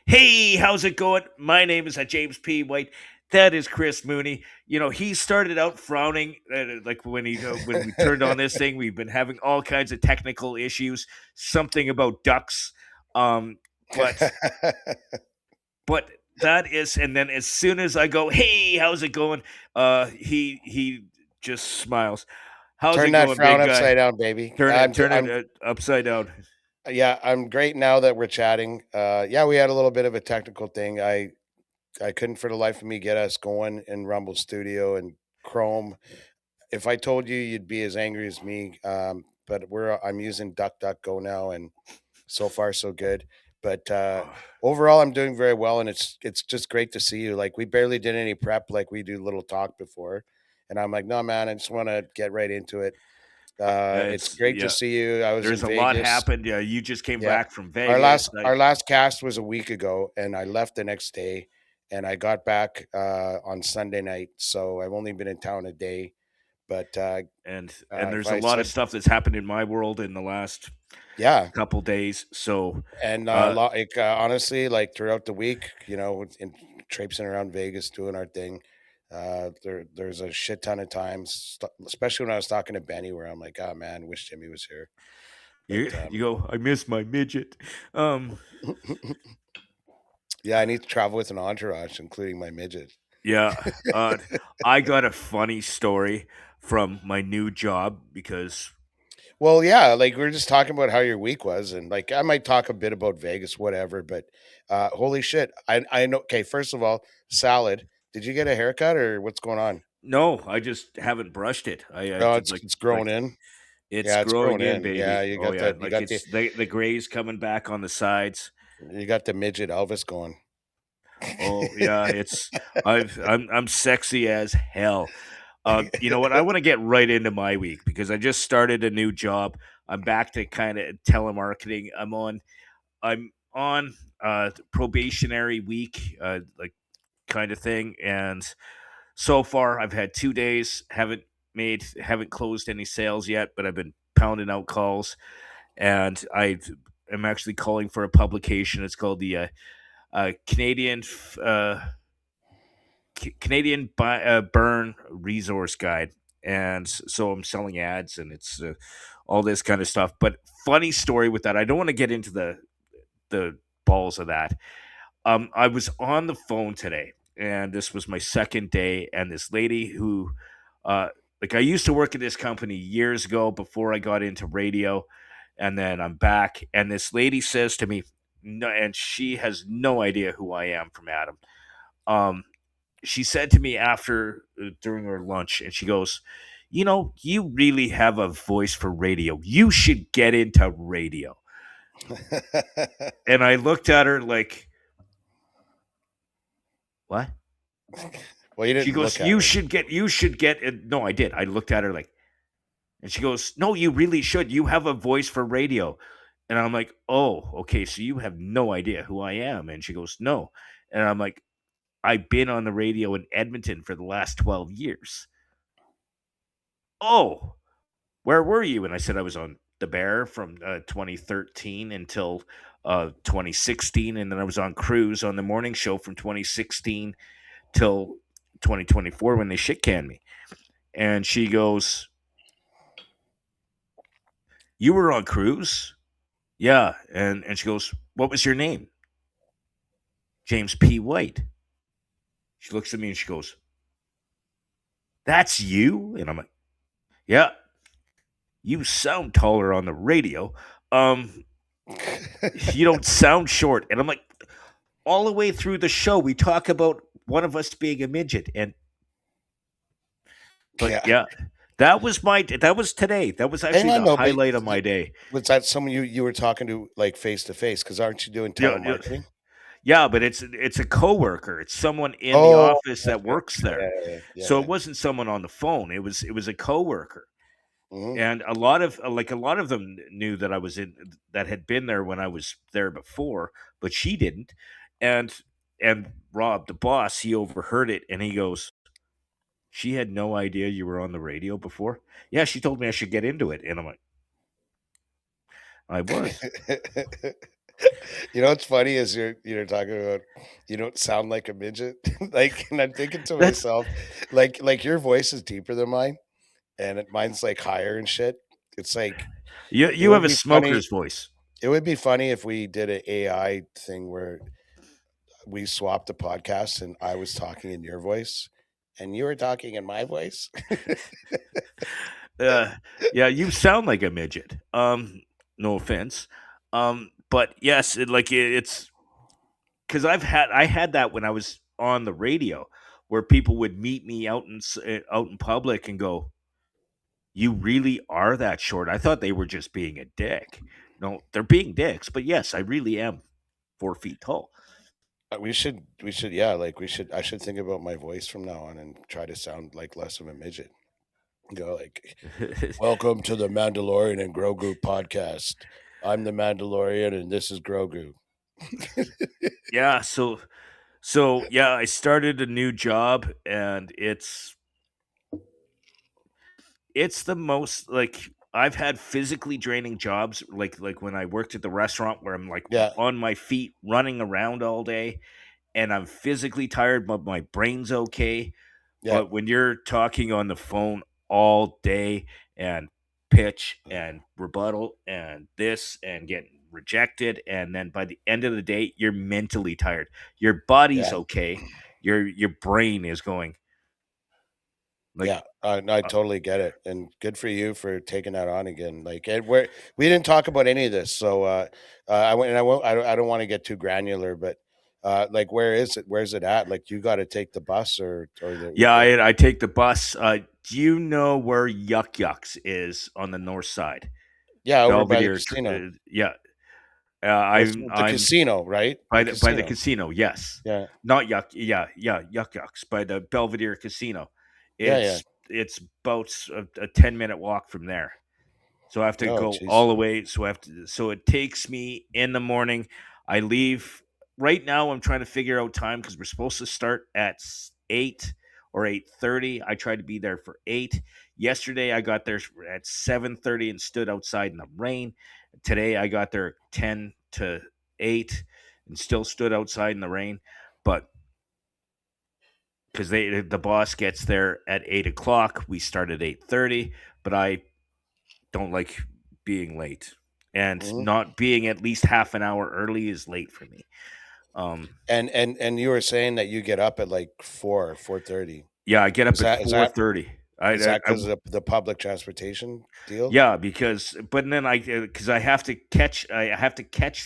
Hey, how's it going? My name is James P. White. That is Chris Mooney. He started out frowning, like when we turned on this thing. We've been having all kinds of technical issues. Something about ducks, um, but but that is. And then as soon as I go, hey, how's it going? He just smiles. How's Turn it that going, frown big guy? upside down, baby. Turn it upside down. Yeah, I'm great now that we're chatting. Yeah, we had a little bit of a technical thing. I couldn't for the life of me get us going in Rumble Studio and Chrome. If I told you, you'd be as angry as me. But I'm using DuckDuckGo now, and so far so good. But overall, I'm doing very well, and it's just great to see you. Like we barely did any prep, like we do little talk before, and I'm like, no, man, I just want to get right into it. It's It's great to yeah. see you. I was in There's a lot Vegas. happened. Yeah, you just came Yeah. back from Our Vegas. last our last cast was a week ago, and I left the next day, and I got back on Sunday night. So I've only been in town a day. But And if there's a I lot of said, stuff that's happened in my world in the last yeah, couple days. So, and uh, honestly, like throughout the week, in traipsing around Vegas doing our thing, there's a shit ton of times, especially when I was talking to Benny, where I'm like, oh man, wish Jimmy was here. you But you go. I miss my midget. Um, yeah, I need to travel with an entourage, including my midget. yeah. Uh, I got a funny story from my new job because Well, yeah, like we are just talking about how your week was, and like I might talk a bit about Vegas, whatever. But holy shit, I know. Okay, first of all, salad. Did you get a haircut or what's going on? no, I just haven't brushed it. I Oh, did it's like growing in. it's Yeah, it's growing growing in, in. Yeah, baby. Oh yeah, like it's the grays coming back on the sides. you got the midget Elvis going. Oh yeah, I'm sexy as hell. You know what? I want to get right into my week because I just started a new job. I'm back to kind of telemarketing. I'm on probationary week, like kind of thing. And so far, I've had 2 days. Haven't closed any sales yet, but I've been pounding out calls, and I am actually calling for a publication. It's called the Canadian Burn Resource Guide, and so I'm selling ads, and it's all this kind of stuff. But funny story with that, I don't want to get into the balls of that. I was on the phone today, and this was my second day, and this lady who, uh, like, I used to work at this company years ago before I got into radio, and then I'm back, and this lady says to me, no, and she has no idea who I am from Adam. Um, she said to me after during our lunch, and she goes, you really have a voice for radio. You should get into radio. And I looked at her like, what? Well, you She didn't goes, look at her. you should get it. No, I did. I looked at her like, and she goes, no, you really should. You have a voice for radio. And I'm like, oh, okay. So you have no idea who I am. And she goes, no. And I'm like, I've been on the radio in Edmonton for the last 12 years. Oh, where were you? And I said I was on The Bear from 2013 until 2016. And then I was on Cruise on the morning show from 2016 till 2024 when they shit canned me. And she goes, you were on Cruise? Yeah. And she goes, what was your name? James P. White. She looks at me and she goes, that's you? And I'm like, yeah, you sound taller on the radio. Um, you don't sound short. And I'm like, all the way through the show, we talk about one of us being a midget. But Yeah. yeah, that was today. That was Hang actually on the though, but highlight of my day. was that someone you were talking to like face to face? Because aren't you doing Yeah, yeah, telemarketing? yeah, but it's a coworker. It's someone in the Oh, office okay, that okay. works Yeah, there. yeah, yeah, So yeah. it wasn't someone on the phone. It was a coworker. Hmm. And a lot of them knew that I was in that had been there when I was there before, but she didn't. And and Rob, the boss, he overheard it and he goes, she had no idea you were on the radio before. Yeah, she told me I should get into it. And I'm like, I was. You know what's funny is you're talking about you don't sound like a midget. Like, and I'm thinking to That's myself, your voice is deeper than mine, and mine's like higher and shit. It's like you. it You have would a be funny. smoker's voice. It would be funny if we did an AI thing where we swapped the podcast and I was talking in your voice and you were talking in my voice. Uh, yeah, you sound like a midget. No offense. But yes, it's because I had that when I was on the radio, where people would meet me out in public and go, "You really are that short." I thought they were just being a dick. No, they're being dicks. But yes, I really am 4 feet tall. We should, yeah, like I should think about my voice from now on and try to sound like less of a midget. Go like, welcome to the Mandalorian and Grogu podcast. I'm the Mandalorian and this is Grogu. Yeah, so yeah, I started a new job and it's the most like I've had physically draining jobs like when I worked at the restaurant where I'm like Yeah, on my feet running around all day and I'm physically tired but my brain's okay. yeah, But when you're talking on the phone all day and pitch and rebuttal and this and getting rejected and then by the end of the day you're mentally tired. Your body's yeah, okay. Your brain is going like yeah. No, I totally get it, and good for you for taking that on again. Like, and we didn't talk about any of this, so I went and I won't. I don't want to get too granular, but like, where is it? Where's it at? Like, you got to take the bus or yeah, I take the bus. Do you know where Yuck Yucks is on the north side? yeah, over by the Belvedere. casino. Yeah, What's the I'm casino, right? The by the casino. casino. Yes, Yeah, not Yuck. Yeah, Yuck Yucks by the Belvedere Casino. yeah, yeah. It's about a 10-minute walk from there. So I have to Oh, go jeez. all the way. So it takes me in the morning. I leave right now. I'm trying to figure out time because we're supposed to start at 8 or 8:30. I tried to be there for 8. Yesterday I got there at 7:30 and stood outside in the rain. Today I got there 10 to 8 and still stood outside in the rain. But because the boss gets there at 8 o'clock, we start at 8:30. But I don't like being late, and Mhm. not being at least half an hour early is late for me. Um, And you were saying that you get up at like 4:30. yeah, I get up Is at that is four that thirty. is that because of the public transportation deal? Yeah, but then because I have to catch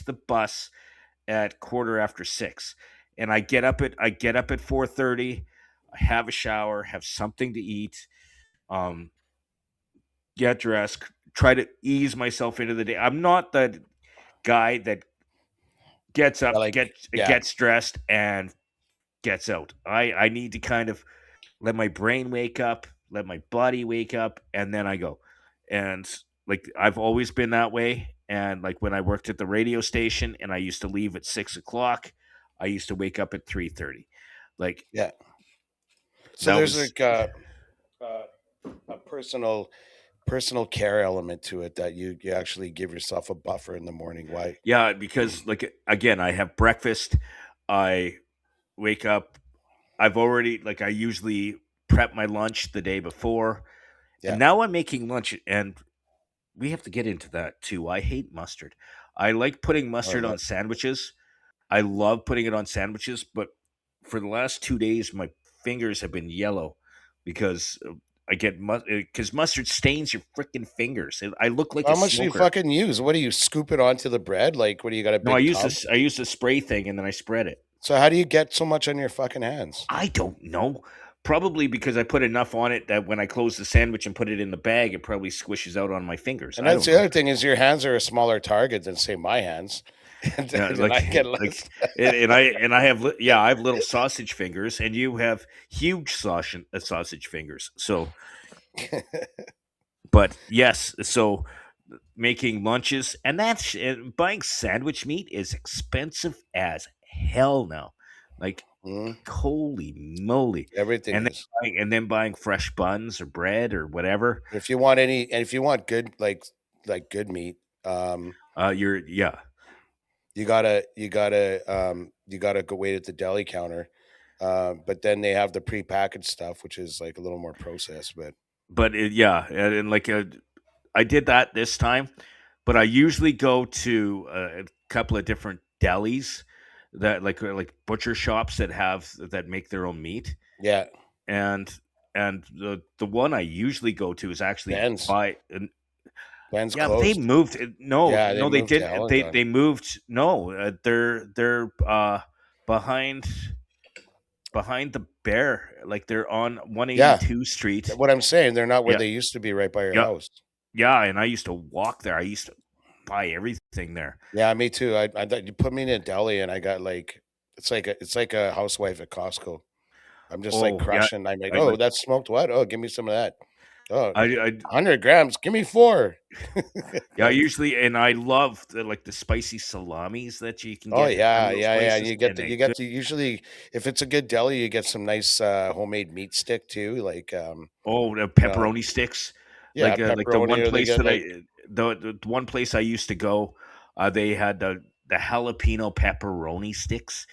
the bus at quarter after 6, and I get up at 4:30. I have a shower, have something to eat, um, get dressed, try to ease myself into the day. I'm not the guy that gets Yeah, up, like, yeah, gets dressed, and gets out. I need to kind of let my brain wake up, let my body wake up, and then I go. And like I've always been that way. And like when I worked at the radio station and I used to leave at 6 o'clock, I used to wake up at 3:30. Like yeah. So that there's was like uh, a personal care element to it that you actually give yourself a buffer in the morning. Why? yeah, because like again, I have breakfast, I wake up, I've already I usually prep my lunch the day before. And Yeah. now I'm making lunch and we have to get into that too. I hate mustard. I like putting Oh mustard yeah. on sandwiches. I love putting it on sandwiches, but for the last 2 days, my fingers have been yellow because I get because mustard stains your freaking fingers. I look like How a much do you smoker. fucking use? What do you scoop it onto the bread? Like, what do you got, a No, I big use tub? this. I use the spray thing and then I spread it. So how do you get so much on your fucking hands? I don't know. Probably because I put enough on it that when I close the sandwich and put it in the bag, it probably squishes out on my fingers. And I that's don't the know. other thing is your hands are a smaller target than say my hands, and, Yeah, and I get like, less. and I have yeah, I have little sausage fingers, and you have huge sausage fingers. So, but yes, so making lunches and buying sandwich meat is expensive as hell now. Like, Mhm. holy moly! Everything And then is. buying fresh buns or bread or whatever. If you want good, like good meat, You're yeah. you gotta go wait at the deli counter. But then they have the prepackaged stuff, which is like a little more processed. But But yeah, and like I did that this time, but I usually go to a couple of different delis that like butcher shops that make their own meat, yeah, and the one I usually go to is actually Ben's by Ben's yeah, but they closed. moved. No, Yeah, they no, they moved to didn't. Ellendon. They moved. No, they're behind behind the bear. Like they're on Yeah, 182 Street. what I'm saying, they're not where Yeah, they used to be, right by your yeah, house. yeah. And I used to walk there. I used to buy everything there. Yeah, me too. I thought you put me in a deli, and I got like it's like a housewife at Costco. I'm just like Oh yeah, crushing. I'm like, I oh, like that's smoked what? Oh, give me some of that. Oh, I 100 grams. Give me four. yeah. I usually and I love the spicy salamis that you can Oh get from yeah, those yeah, yeah. And places, you get and they you good. get to usually if it's a good deli, you get some nice homemade meat stick too. Like Oh, the you know, pepperoni sticks, yeah, like the pepperoni, one or they place get that like the one place I used to go, they had the jalapeno pepperoni sticks.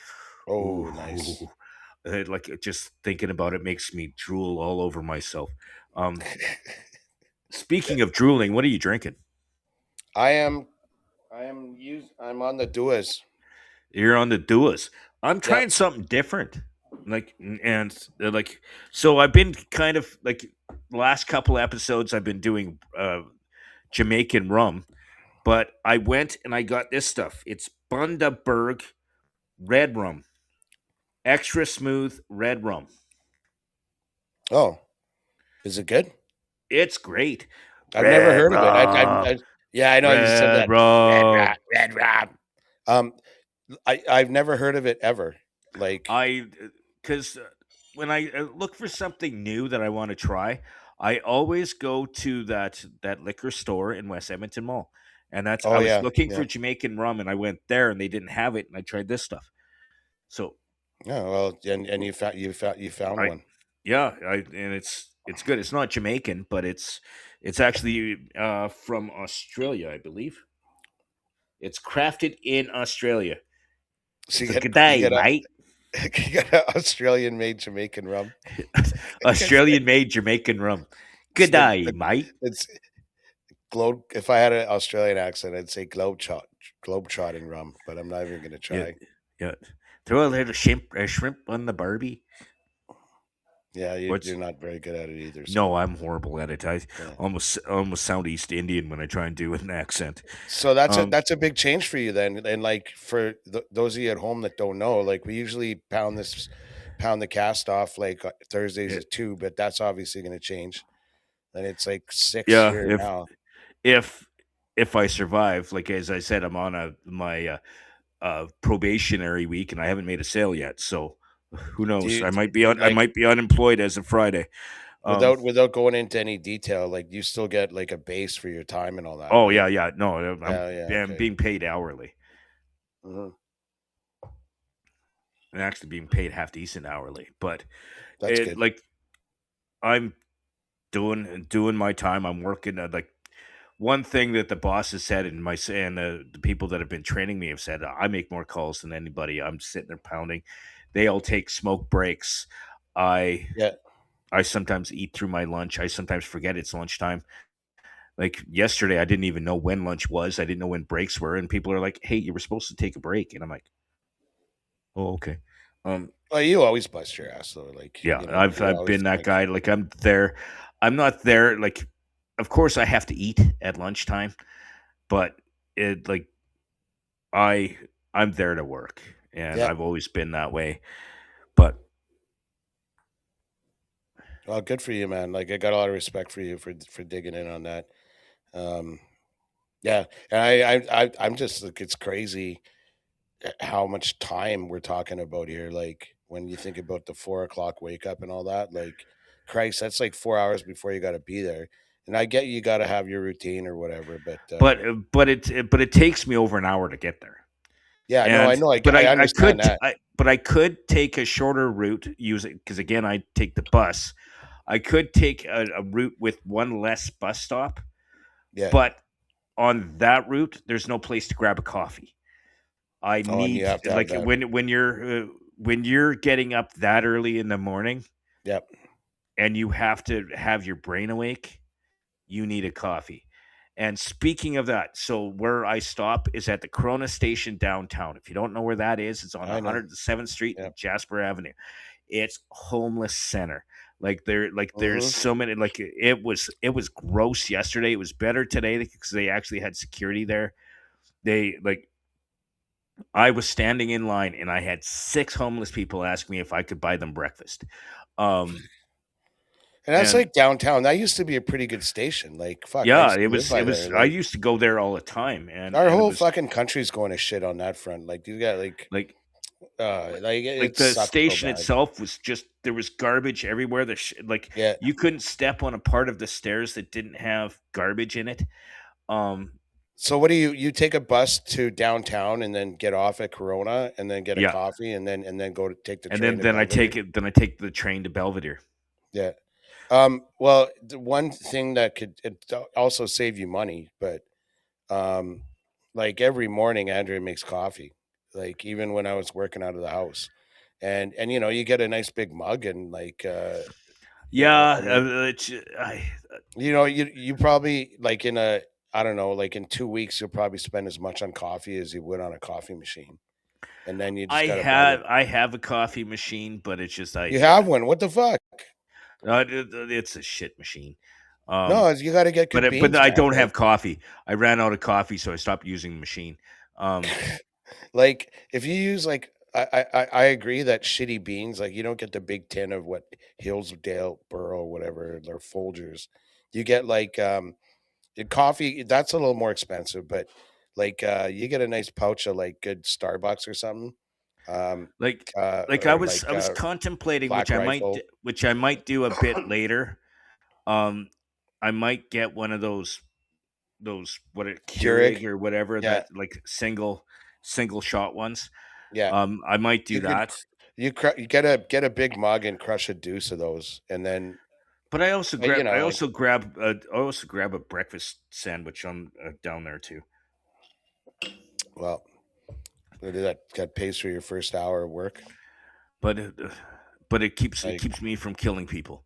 oh nice. Ooh, just thinking about it makes me drool all over myself. Um, Speaking of drooling, what are you drinking? I am I'm on the Duas. You're on the duas. I'm Yep. trying something different. And so I've been kind of like last couple episodes I've been doing Jamaican rum, but I went and I got this stuff. It's Bundaberg red rum, extra smooth red rum. Oh, is it good? It's great. I've never Red heard of it. rum, Yeah, I know you said red that. Red rum. rat, red rat. Um, I've never heard of it ever. Like, I because when I look for something new that I want to try, I always go to that liquor store in West Edmonton Mall, and that's oh I was yeah, looking yeah, for Jamaican rum, and I went there, and they didn't have it, and I tried this stuff. So yeah. Well, and you found I one. yeah, and it's good. It's not Jamaican, but it's actually from Australia, I believe. It's crafted in Australia. So It's you a get good day, you get a mate. you get a Australian made Jamaican rum. It's Australian made Jamaican rum. Good day, the mate. it's globe. If I had an Australian accent, I'd say globe trotting rum, but I'm not even gonna Yeah, try. yeah. Throw a little shrimp on the Barbie. Yeah, you're What's not very good at it either. So no? I'm horrible at it. I yeah. almost sound East Indian when I try and do an accent. So Um, that's a big change for you then, and like for those of you at home that don't know, like we usually pound the cast off like Thursdays yeah, at 2, but that's obviously going to change, and it's like 6 yeah, here now. if if I survive, like as I said, I'm on my probationary week, and I haven't made a sale yet. So who Do knows? you I like might be unemployed as of Friday. Um, without going into any detail, like you still get like a base for your time and all that, oh right? yeah, yeah. No, Yeah, yeah, I'm okay. being paid hourly. Mhm. I'm actually being paid half decent hourly, but That's it good. like I'm doing my time. I'm working like one thing that the boss has said, and the people that have been training me have said, I make more calls than anybody. I'm sitting there pounding. They all take smoke breaks. I Yeah. I sometimes eat through my lunch. I sometimes forget it's lunchtime. Like yesterday, I didn't even know when lunch was. I didn't know when breaks were, and people are like, "Hey, you were supposed to take a break," and I'm like, "Oh, okay." Um, Well, you always bust your ass though, like, Yeah, you know, you're I've always been that like guy. Like I'm there. I'm not there. Like, of course, I have to eat at lunchtime, but it like I I'm there to work, and yeah. I've always been that way. But Well, good for you, man. Like I got a lot of respect for you for digging in on that. Um, yeah, and I'm just like it's crazy how much time we're talking about here. Like when you think about the 4 o'clock wake up and all that, like Christ, that's like 4 hours before you got to be there. And I get you got to have your routine or whatever, but but it takes me over an hour to get there, yeah, no, I and know, but I understand that. I could take a shorter route using because again I take the bus. I could take a route with one less bus stop, Yeah, but on that route, there's no place to grab a coffee. I Oh, and you need have to have like that. when you're getting up that early in the morning Yep. and you have to have your brain awake, you need a coffee. And speaking of that, so where I stop is at the Corona Station downtown. If you don't know where that is, it's on I know. 107th Street Yep. and Jasper Avenue. It's homeless center. Like there's Hmm. so many like it was gross yesterday. It was better today because they actually had security there. They like I was standing in line and I had six homeless people ask me if I could buy them breakfast. Um And that's and like downtown. That used to be a pretty good station. Like, fuck, I yeah, used to live it by was there. I Like, used to go there all the time our and it whole was fucking country's going to shit on that front. Like, you got like like like it the sucks so station bad. itself was just there was garbage everywhere. Like Yeah. you couldn't step on a part of the stairs that didn't have garbage in it. Um, So what do you take a bus to downtown and then get off at Corona and then get a yeah, coffee and then go to take the and train to then I Belvedere? take it. Then I take the train to Belvedere. Yeah. Well, the one thing that could also save you money, but um, like every morning, Andrea makes coffee. Like even when I was working out of the house, and you get a nice big mug and like I Yeah, mean, I, you probably like in a I don't know, like in 2 weeks, you'll probably spend as much on coffee as you would on a coffee machine, and then you just got to buy the. I have a coffee machine, but it's just You have one. What the fuck? it's a shit machine. No, you got to get good But beans, I man. don't have coffee. I ran out of coffee, so I stopped using the machine. Um, Like if you use like I agree that shitty beans, like you don't get the big tin of what Hillsdale Borough, whatever, or Folgers. You get like the coffee, that's a little more expensive, but like you get a nice pouch of like good Starbucks or something. Um like or I like was contemplating, Black Rifle. which I might do a bit later. Um, I might get one of those what it Keurig. Keurig or whatever Yeah. that like single shot ones. Yeah. I might do You could that, you get a big mug and crush a deuce of those and then but I like also grab a breakfast sandwich on down there too. well, that pays for your first hour of work. But it Like, keeps me from killing people.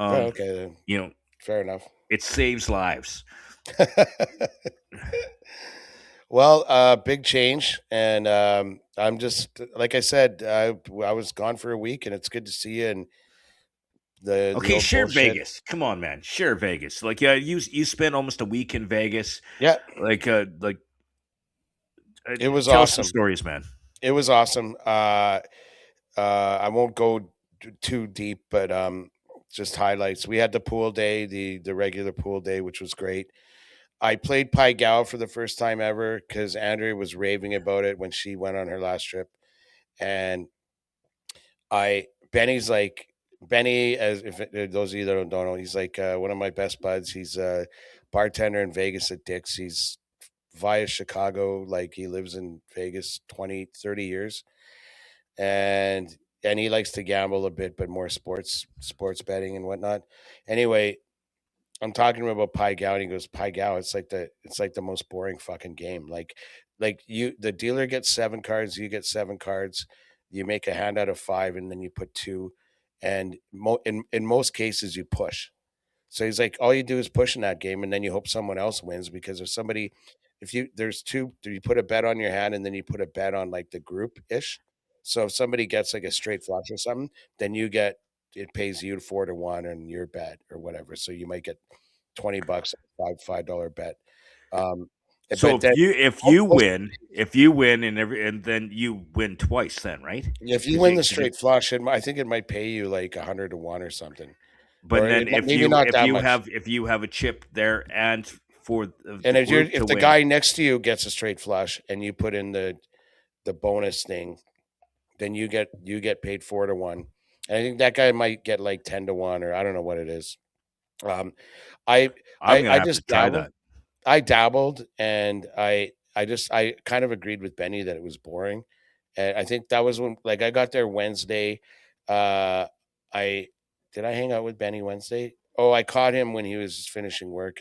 oh, Um, okay, then you know, fair enough. it saves lives. Well, big change, and I'm just like I said, I was gone for a week, and it's good to see you. And the Okay, old share bullshit. Vegas. Come on, man, share Vegas. Like, yeah, you spent almost a week in Vegas. Yeah, Like it was tell some awesome. stories, man. It was awesome. I won't go too deep, but just highlights. We had the pool day, the regular pool day, which was great. I played Pai Gow for the first time ever because Andrea was raving about it when she went on her last trip, and Benny's like Benny, as if those of you that don't know, he's like one of my best buds. He's a bartender in Vegas at Dick's. He's via Chicago, like he lives in Vegas 20, 30 years, and he likes to gamble a bit, but more sports betting and whatnot. Anyway, I'm talking to him about Pai Gow, and he goes, Pai Gow, it's like the most boring fucking game. Like you, the dealer gets 7 cards, you get 7 cards, you make a hand out of 5, and then you put two, and in most cases you push. So he's like, all you do is push in that game, and then you hope someone else wins because if you there's two, you put a bet on your hand, and then you put a bet on like the group ish. So if somebody gets like a straight flush or something, then it pays you 4 to 1 and your bet or whatever. So you might get $20, $5 bet. Um, So but then most, if you win and then you win twice, then right? if you Because win the straight flush, I think it might pay you like 100 to 1 or something, but or then maybe not that much. if you have a chip there and for And the group to if the win, guy next to you gets a straight flush and you put in the bonus thing, then you get paid 4 to 1. And I think that guy might get like 10 to 1, or I don't know what it is. Um, I I'm gonna I have to just try dabbled. that. I dabbled, and I kind of agreed with Benny that it was boring. And I think that was when like I got there Wednesday. I did I hang out with Benny Wednesday? Oh, I caught him when he was finishing work,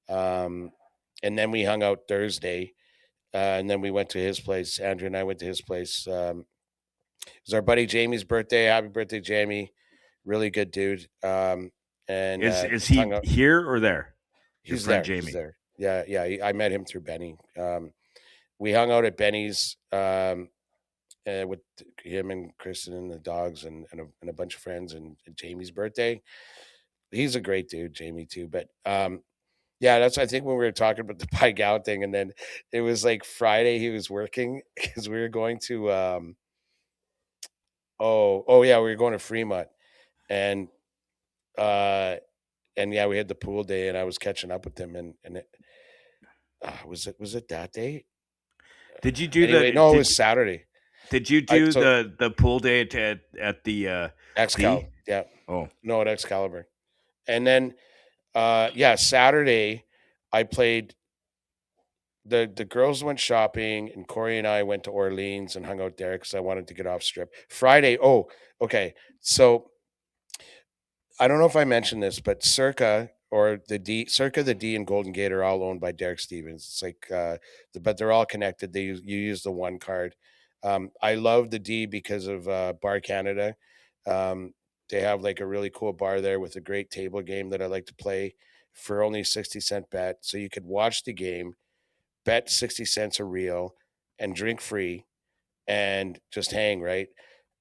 um and then we hung out Thursday. and then we went to his place. Andrew and I went to his place. It was our buddy Jamie's birthday. Happy birthday, Jamie! Really good dude. And Is just hung he out. here or there? Your He's friend there. He's Jamie. there. Yeah, yeah. I met him through Benny. We hung out at Benny's with him and Kristen and the dogs and a bunch of friends and Jamie's birthday. He's a great dude, Jamie too. But yeah, that's I think when we were talking about the Pai Gow thing, and then it was like Friday he was working because we were going to yeah, we were going to Fremont and uh and yeah, we had the pool day and I was catching up with him and was it that day? Did you do Anyway, the no, it was Saturday. did you I do so the pool day at the Excal, D? yeah, Oh, no, at Excalibur, and then yeah, Saturday I played. The girls went shopping and Corey and I went to Orleans and hung out there because I wanted to get off strip. Friday, oh, okay. So I don't know if I mentioned this, but Circa or Circa, the D, and Golden Gate are all owned by Derek Stevens. It's like, but they're all connected. You use the one card. I love the D because of Bar Canada. Um, they have like a really cool bar there with a great table game that I like to play for only 60-cent bet. So you could watch the game, bet 60 cents a reel, and drink free and just hang, right?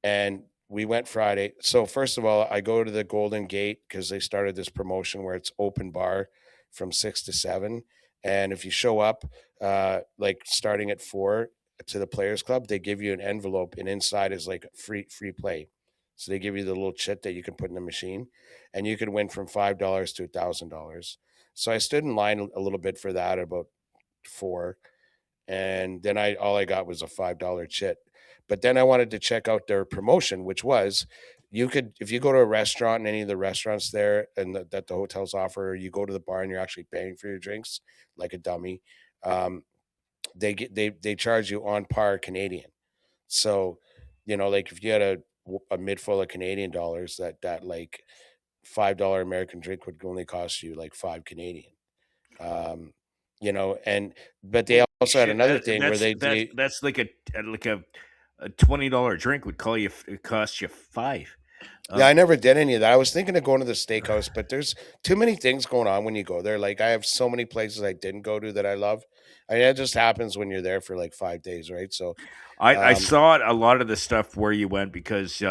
And we went Friday. So first of all, I go to the Golden Gate because they started this promotion where it's open bar from 6 to 7. And if you show up, like starting at 4 to the Players Club, they give you an envelope, and inside is like free play. So they give you the little chit that you can put in the machine, and you can win from $5 to $1,000. So I stood in line a little bit for that, about 4, and then I all I got was a $5 chit. But then I wanted to check out their promotion, which was you could if you go to a restaurant and any of the restaurants there and that the hotels offer, you go to the bar and you're actually paying for your drinks like a dummy. Um, they charge you on par Canadian. So, like if you had a mid full of Canadian dollars, that like $5 American drink would only cost you like 5 Canadian. Um, and but they holy also had shit! another thing where they That's like a $20 drink would cost you five. yeah, I Um, never did any of that. I was thinking of going to the steakhouse, but there's too many things going on when you go there. Like I have so many places I didn't go to that I love. I mean, it just happens when you're there for like 5 days, right? So, I um, saw a lot of the stuff where you went because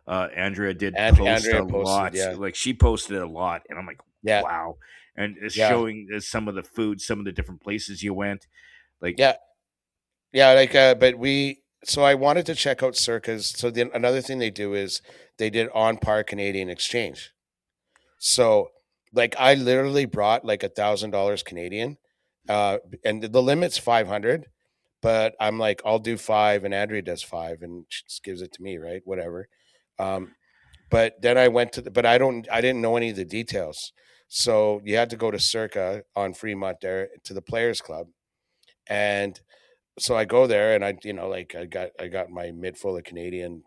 Andrea did post a Andrea posted, lot. yeah, Like she posted a lot, and I'm like, yeah, wow. And it's yeah, showing some of the food, some of the different places you went. Like, yeah, yeah. Like, but so I wanted to check out Circus. So then another thing they do is they did on par Canadian exchange. So, like, I literally brought like $1,000 Canadian, and the limit's 500. But I'm like, I'll do 5, and Andrea does 5, and she just gives it to me, right? Whatever. Um, but then I went to but I didn't know any of the details. So you had to go to Circa on Fremont there to the Players Club, and so I go there and like I got my mid full of Canadian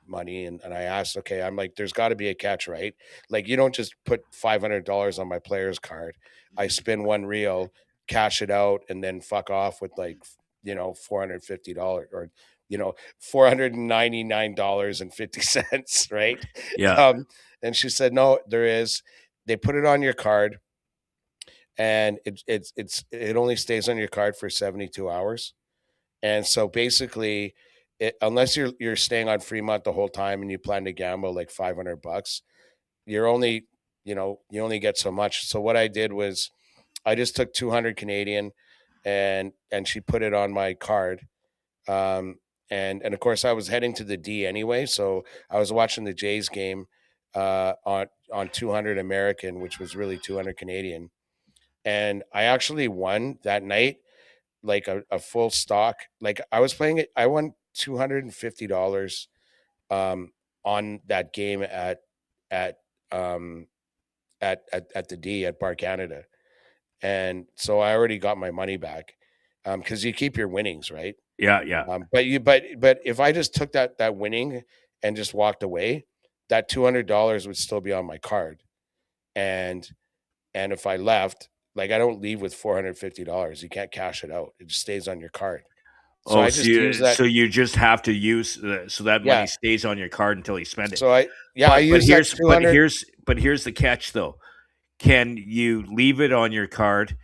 money and I asked, okay, I'm like, there's got to be a catch, right? Like you don't just put $500 on my player's card. I spin one reel, cash it out, and then fuck off with like $450 or $499.50, right? yeah, And she said, no, there is. They put it on your card, and it only stays on your card for 72 hours. And so basically, unless you're staying on Fremont the whole time and you plan to gamble like $500, you're only you only get so much. So what I did was I just took 200 Canadian, and she put it on my card. Um, and of course I was heading to the D anyway, so I was watching the Jays game on 200 American, which was really 200 Canadian, and I actually won that night like a full stock. Like I was playing it, I won $250 um, on that game at um, at the D at Bar Canada, and so I already got my money back because you keep your winnings, right? yeah, yeah. But if I just took that winning and just walked away, that $200 would still be on my card, and if I left, Like I don't leave with $450. You can't cash it out. It just stays on your card. So Oh, I just use that. so you just have to use so that money Yeah. stays on your card until you spend it. So I But use that 200. here's the catch though. Can you leave it on your card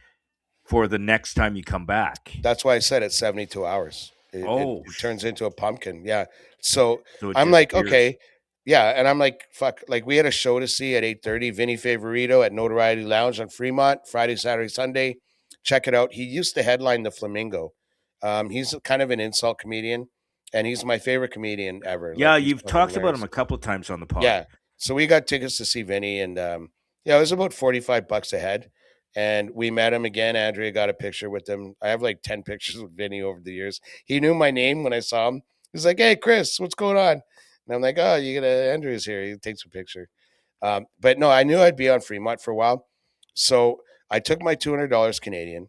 for the next time you come back? That's why I said it's 72 hours. Oh, It turns into a pumpkin. Yeah. So so it I'm like, disappears. okay. Yeah. And I'm like, fuck. Like we had a show to see at 8:30, Vinny Favorito at Notoriety Lounge on Fremont, Friday, Saturday, Sunday. Check it out. He used to headline the Flamingo. He's kind of an insult comedian, and he's my favorite comedian ever. Yeah, Like he's you've fucking talked about him hilarious. a couple times on the pod. Yeah. So we got tickets to see Vinny, and yeah, it was about $45 a head. And we met him again. Andrea got a picture with him. I have like 10 pictures with Vinny over the years. He knew my name when I saw him. He's like, "Hey, Chris, what's going on?" And I'm like, "Oh, you got Andrea's here." He takes a picture. But no, I knew I'd be on Fremont for a while. So I took my $200 Canadian.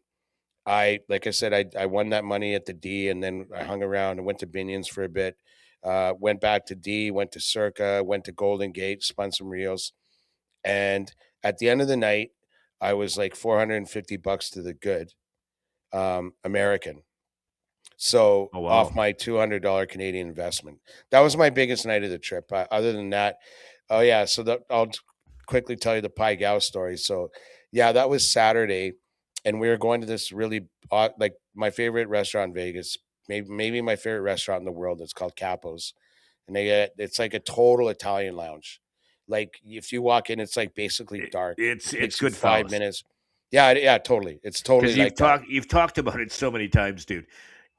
Like I said, I won that money at the D, and then I hung around and went to Binions for a bit. Went back to D, went to Circa, went to Golden Gate, spun some reels, and at the end of the night, I was like $450 to the good, American. So Oh off wow. my $200 Canadian investment, that was my biggest night of the trip. Other than that, oh yeah. So I'll quickly tell you the Pai Gow story. So yeah, that was Saturday, and we were going to this really like my favorite restaurant in Vegas, maybe my favorite restaurant in the world. It's called Capo's, and it's like a total Italian lounge. Like if you walk in, it's like basically dark. It It's takes you 5 Goodfellas minutes. Yeah, yeah, totally. It's totally because like that. you've talked about it so many times, dude.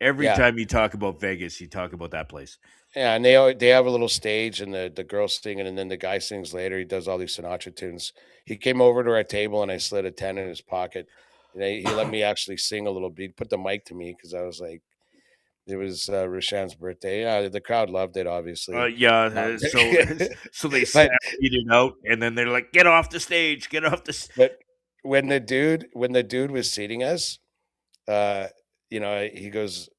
Every Yeah. time you talk about Vegas, you talk about that place. Yeah, and they have a little stage, and the girls singing, and then the guy sings later. He does all these Sinatra tunes. He came over to our table, and I slid a 10 in his pocket, and he let me actually sing a little bit. He put the mic to me because I was like, it was Rashan's birthday. Yeah, the crowd loved it, obviously. Yeah. Um, So so they but stampede it out, and then they're like, "Get off the stage! Get off the." but when the dude was seating us, uh, he goes,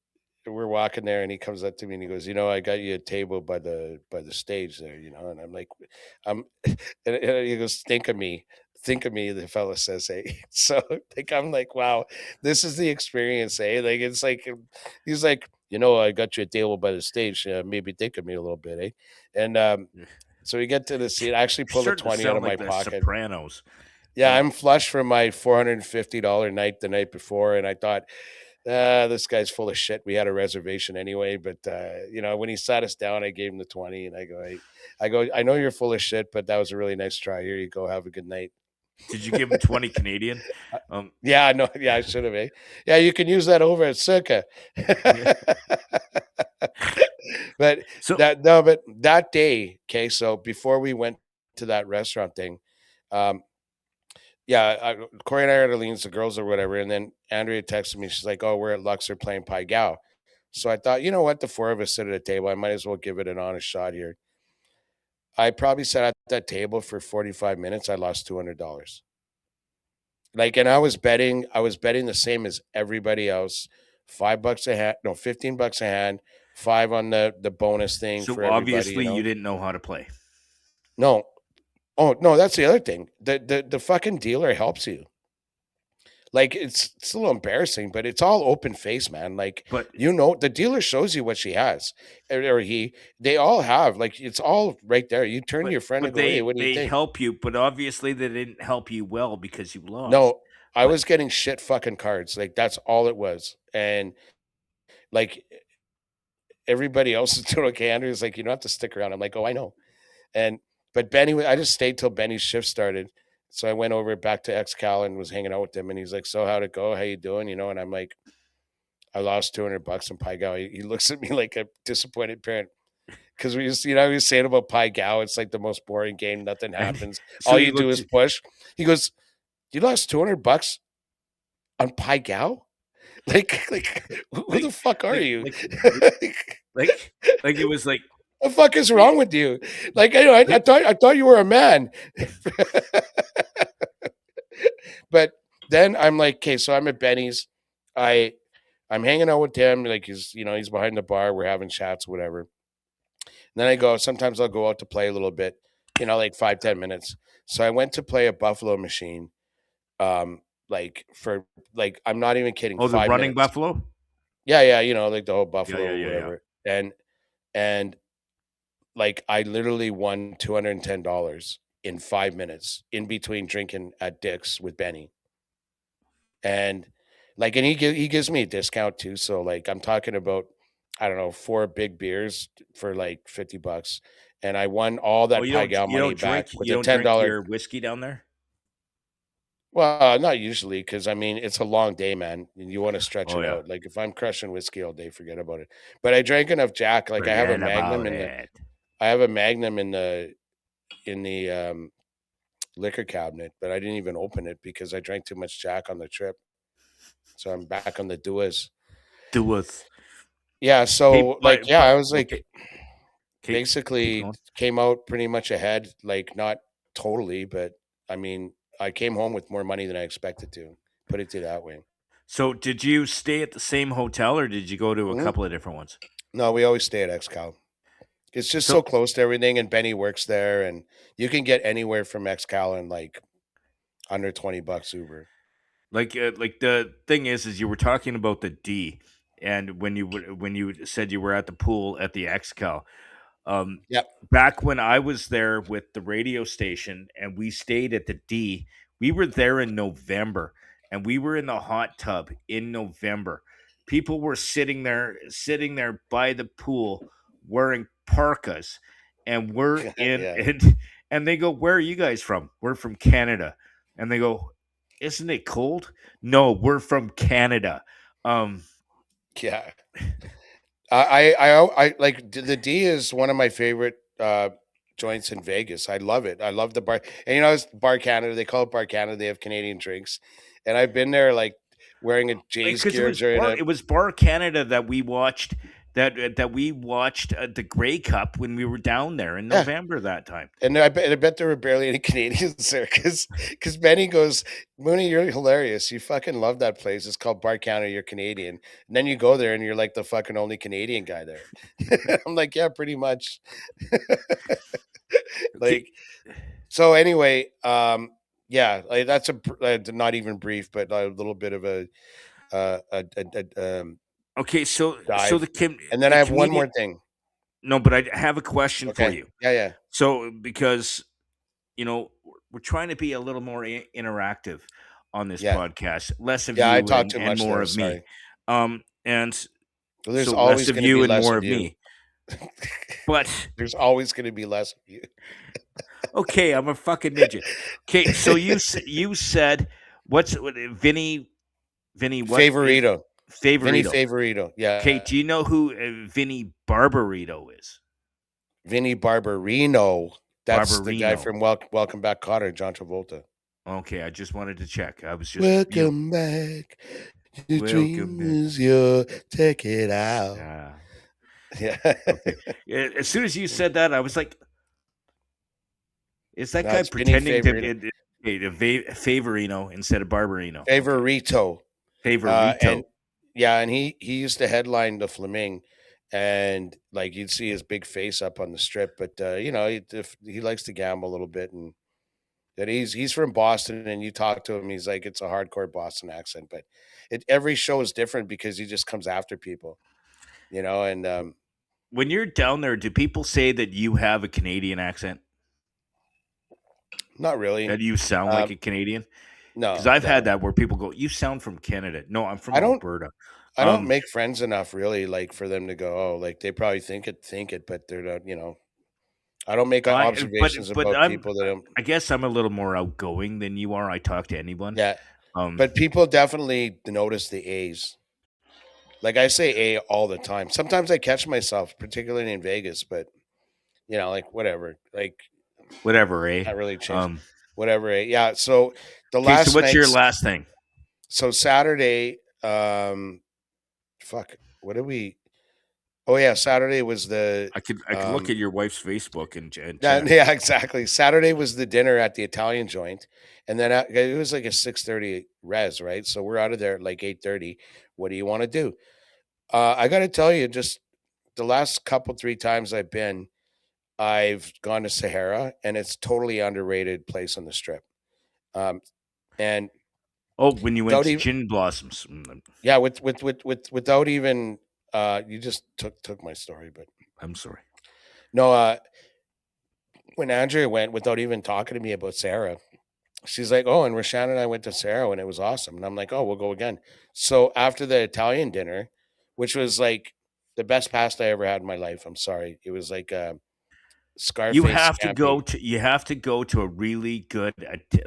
we're walking there, and he comes up to me and he goes, I got you a table by the stage there, and I'm like, I'm, and he goes, think of me, the fella says, hey, so like I'm like, wow, this is the experience, eh? Like it's like he's like, I got you a table by the stage, maybe think of me a little bit, eh? And so we get to the seat. I actually You're pulled a starting to 20 out sound of my like the pocket. Sopranos. Yeah, I'm flush from my $450 night the night before, and I thought, this guy's full of shit. We had a reservation anyway, but when he sat us down, I gave him the 20, and I know you're full of shit, but that was a really nice try. Here you go. Have a good night. Did you give him 20 Canadian? Uh, Um, yeah, no, yeah, I should have. Eh? Yeah, you can use that over at Circa. yeah. But So but that day, okay. So before we went to that restaurant thing, um, yeah, Corey and I are at Arlene's, the girls or whatever, and then Andrea texted me. She's like, "Oh, we're at Luxor playing Pai Gow." So I thought, you know what, the four of us sit at a table. I might as well give it an honest shot here. I probably sat at that table for 45 minutes. I lost $200. Like, and I was betting the same as everybody else. $5 a hand, no, $15 a hand, five on the bonus thing so for everybody, obviously you didn't know how to play. No. Oh, no, that's the other thing. The fucking dealer helps you. Like it's a little embarrassing, but it's all open face, man. Like But the dealer shows you what she has, or he. They all have like it's all right there. You turn to your friend and go, "Hey, what do you they think?" help you, but obviously they didn't help you well because you lost. No, I But was getting shit fucking cards. Like that's all it was, and like everybody else is doing okay. Andrew's like, "You don't have to stick around." I'm like, "Oh, I know." And but Benny, I just stayed till Benny's shift started. So I went over back to XCal and was hanging out with him, and he's like, "So how'd it go? How you doing?" And I'm like, I lost $200 in Pai Gow. He looks at me like a disappointed parent because he was saying about Pai Gow, it's like the most boring game. Nothing and happens. so All he you do looked is push. He goes, "You lost $200 on Pai Gow? Like, who like the fuck are like you? like Like, like it was like the fuck is it, wrong with you? Like, I thought you were a man." But then I'm like, okay, so I'm at Benny's. I I'm hanging out with him, like he's behind the bar, we're having chats, whatever. And then sometimes I'll go out to play a little bit, like 5, 10 minutes. So I went to play a Buffalo machine. like for like I'm not even kidding, Oh, the 5 running minutes. buffalo? Yeah, yeah, like the whole Yeah, buffalo yeah, or yeah, yeah. whatever. And like I literally won $210 in 5 minutes in between drinking at Dick's with Benny. And like and he gives me a discount too, so like I'm talking about I don't know, 4 big beers for like $50 and I won all Oh, that Pai Gow money back with you a don't drink $10. your whiskey down there? Well, not usually, because I mean, it's a long day, man, and you wanna stretch Oh, it yeah. out. Like, if I'm crushing whiskey all day, forget about it. But I drank enough Jack, like, Forget about it. I have a Magnum in the liquor cabinet, but I didn't even open it because I drank too much Jack on the trip. So I'm back on the Duas. Do with Yeah, okay, so, like, yeah, I was, like, okay, okay, keep basically going. came out pretty much ahead, like, not totally, but, I mean, I came home with more money than I expected to, put it to that way. So, did you stay at the same hotel or did you go to a Mhm. couple of different ones? No, we always stay at XCal. It's just so So, close to everything, and Benny works there, and you can get anywhere from XCal in, like, under $20 Uber. like the thing is you were talking about the D, and when you said you were at the pool at the XCal, um, Yep. back when I was there with the radio station and we stayed at the D, we were there in November and we were in the hot tub in November. People were sitting there by the pool wearing parkas, and we're in Yeah. and they go, "Where are you guys from?" "We're from Canada." And they go, "Isn't it cold?" "No, we're from Canada." Um, Yeah. I like, the D is one of my favorite, joints in Vegas. I love it. I love the bar and, it's Bar Canada. They call it Bar Canada. They have Canadian drinks, and I've been there, like, wearing a Jays because gear during a It was Bar Canada that we watched the Grey Cup when we were down there in yeah. November that time. And I bet there were barely any Canadians there because Benny goes, "Mooney, you're hilarious. You fucking love that place. It's called Bar Counter. You're Canadian." And then you go there and you're like the fucking only Canadian guy there. I'm like, "Yeah, pretty much." Okay, Like, so anyway, yeah, like that's not even brief, but a little bit of a okay, so dive. And then I the have one Canadian. more thing. No, but I have a question for Okay. you. Yeah, yeah. So because we're trying to be a little more interactive on this Yeah. podcast, less of Yeah, I you talked too and much more there. of me. Sorry. And Well, there's so less always of going to you be and less more of of you. me. But There's always going to be less of you. okay, I'm a fucking midget. Okay, so you said Vinny what is Favorito. Vinny Favorito? Favorito. Okay, Yeah. do you know who Vinny Barbarito is? Vinny Barbarino. That's the guy Barbarino. from Welcome Back, Kotter, John Travolta. Okay, I just wanted to check. I was just Welcome back. Your welcome dream back. is your. Take it out. Ah, Yeah. okay. As soon as you said that, I was like, is that No, guy it's Vinny pretending to Favorito. Favorino instead of Barbarino? Okay, Favorito. And Favorito. yeah, and he used to headline the Flaming, and like you'd see his big face up on the strip, but he likes to gamble a little bit, and that he's from Boston, and you talk to him, he's like it's a hardcore Boston accent, but every show is different because he just comes after people, and When you're down there, do people say that you have a Canadian accent? not really. That you sound like Um, a Canadian? Because no, I've had no, that where people go, "You sound from Canada." No, I'm from I don't. Alberta. I don't Um, make friends enough really, like for them to go, oh, like they probably think it, but they're not. I don't make I observations but about people that don't. I guess I'm a little more outgoing than you are. I talk to anyone. Yeah, Um, but people definitely notice the A's. Like I say A all the time. Sometimes I catch myself, particularly in Vegas, but like whatever. Like whatever, eh? not really changed. Um, Whatever. Yeah. So the okay, so last what's your nights. last thing? So Saturday. Fuck. What did we? Oh yeah, Saturday was the. I could look at your wife's Facebook and Yeah, check. yeah, exactly. Saturday was the dinner at the Italian joint, and then it was like a 6:30 res, right? So we're out of there at like 8:30. What do you want to do? I got to tell you, just the last couple 3 times I've gone to Sahara, and it's totally underrated place on the strip. Um, and Oh, when you went without to even Gin Blossoms. yeah, without even you just took my story, but I'm sorry. no, when Andrea went without even talking to me about Sarah, she's like, "Oh, and Rashan and I went to Sarah and it was awesome." And I'm like, "Oh, we'll go again." So after the Italian dinner, which was like the best pasta I ever had in my life, I'm sorry, it was like You Scarface have to go scampi, to a really good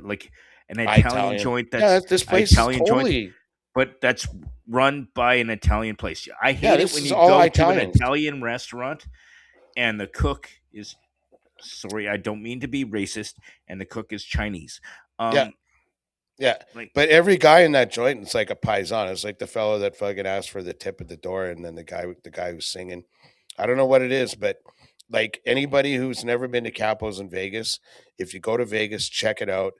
like an Italian Italian. joint Yeah, that's this an place is Italian joint, totally but that's run by an Italian place. I yeah. hate it This when is you all go to an Italians. Italian restaurant and the cook is sorry, I don't mean to be racist, and the cook is Chinese. Yeah, Um, yeah. like But every guy in that joint, it's like a paisan. It's like the fellow that fucking asked for the tip at the door, and then the guy who's singing. I don't know what it is, but like anybody who's never been to Capos in Vegas, if you go to Vegas, check it out.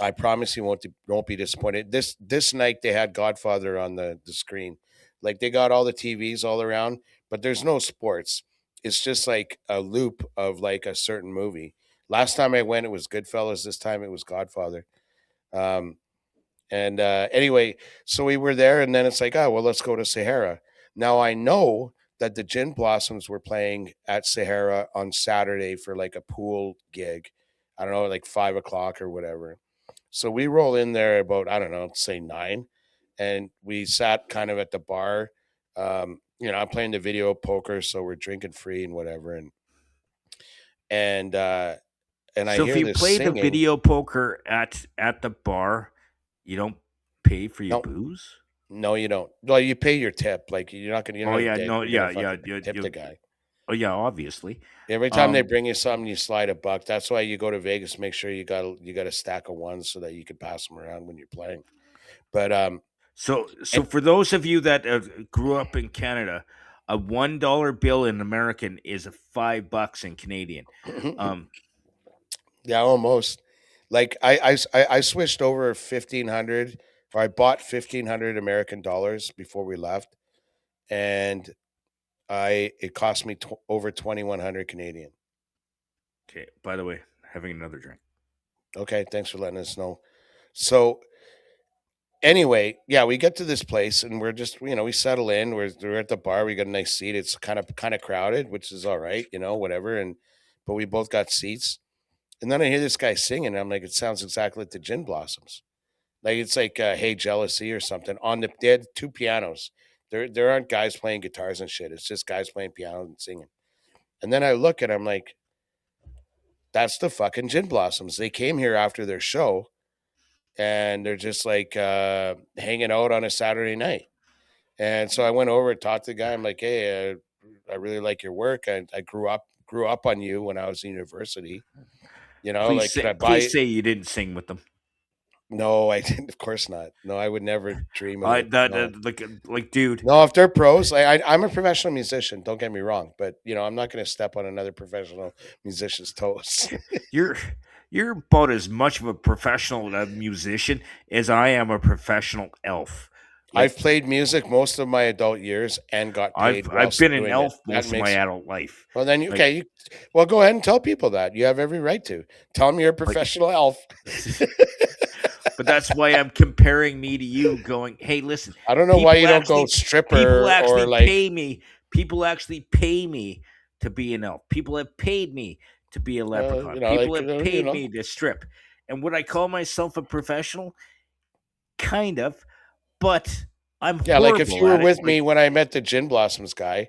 I promise you won't be disappointed. This night they had Godfather on the screen. Like they got all the TVs all around, but there's no sports. It's just like a loop of like a certain movie. Last time I went, it was Goodfellas. This time it was Godfather. Um, and anyway, so we were there, and then it's like, oh well, let's go to Sahara. Now I know that the Gin Blossoms were playing at Sahara on Saturday for like a pool gig. I don't know, like 5 o'clock or whatever. So we roll in there about, I don't know, say 9, and we sat kind of at the bar. I'm playing the video poker, so we're drinking free and whatever, and uh, and I so if hear you this play the singing. video poker at the bar, you don't pay for your No, booze. no, you don't. Well, you pay your tip. Like you're Oh not a yeah, dick. no, You're gonna yeah, yeah, fucking tip you the guy. oh yeah, obviously. Every time they Um, bring you something, you slide a buck. That's why you go to Vegas. Make sure you got a stack of ones so that you can pass them around when you're playing. But so and for those of you that grew up in Canada, a $1 bill in American is a $5 in Canadian. Um, yeah, almost. Like I switched over 1,500, or I bought 1,500 American dollars before we left, and I it cost me over 2,100 Canadian. okay. By the way, having another drink. Okay, thanks for letting us know. So anyway, yeah, we get to this place and we're just we settle in. We're at the bar. We got a nice seat. It's kind of crowded, which is all right, whatever. And but we both got seats. And then I hear this guy singing. And I'm like, it sounds exactly like the Gin Blossoms. Like it's like "Hey Jealousy" or something. They had two pianos. There aren't guys playing guitars and shit. It's just guys playing piano and singing. And then I look and I'm like, that's the fucking Gin Blossoms. They came here after their show and they're just like hanging out on a Saturday night. And so I went over and talked to the guy. I'm like, hey, I really like your work. I grew up on you when I was in university. Like, could I Please buy? say you didn't sing with them. No, I didn't. Of course not. No, I would never dream of I it. that No. like dude, No, if they're pros, I'm a professional musician. Don't get me wrong, but I'm not going to step on another professional musician's toes. you're you're about as much of a professional musician as I am a professional elf. Like I've played music most of my adult years and got paid I've whilst been an doing it. elf That most of my makes adult life. well then Like okay. Well, go ahead and tell people that you have every right to tell them you're a like professional elf. but that's why I'm comparing me to you going, "Hey, listen, I don't know why people you don't go actually people stripper or actually like pay me. People actually pay me to be an elf. People have paid me to be a leprechaun. People like have paid me to strip. And would I call myself a professional? Kind of, but I'm yeah, like if you horrible were at it. with me when I met the Gin Blossoms guy,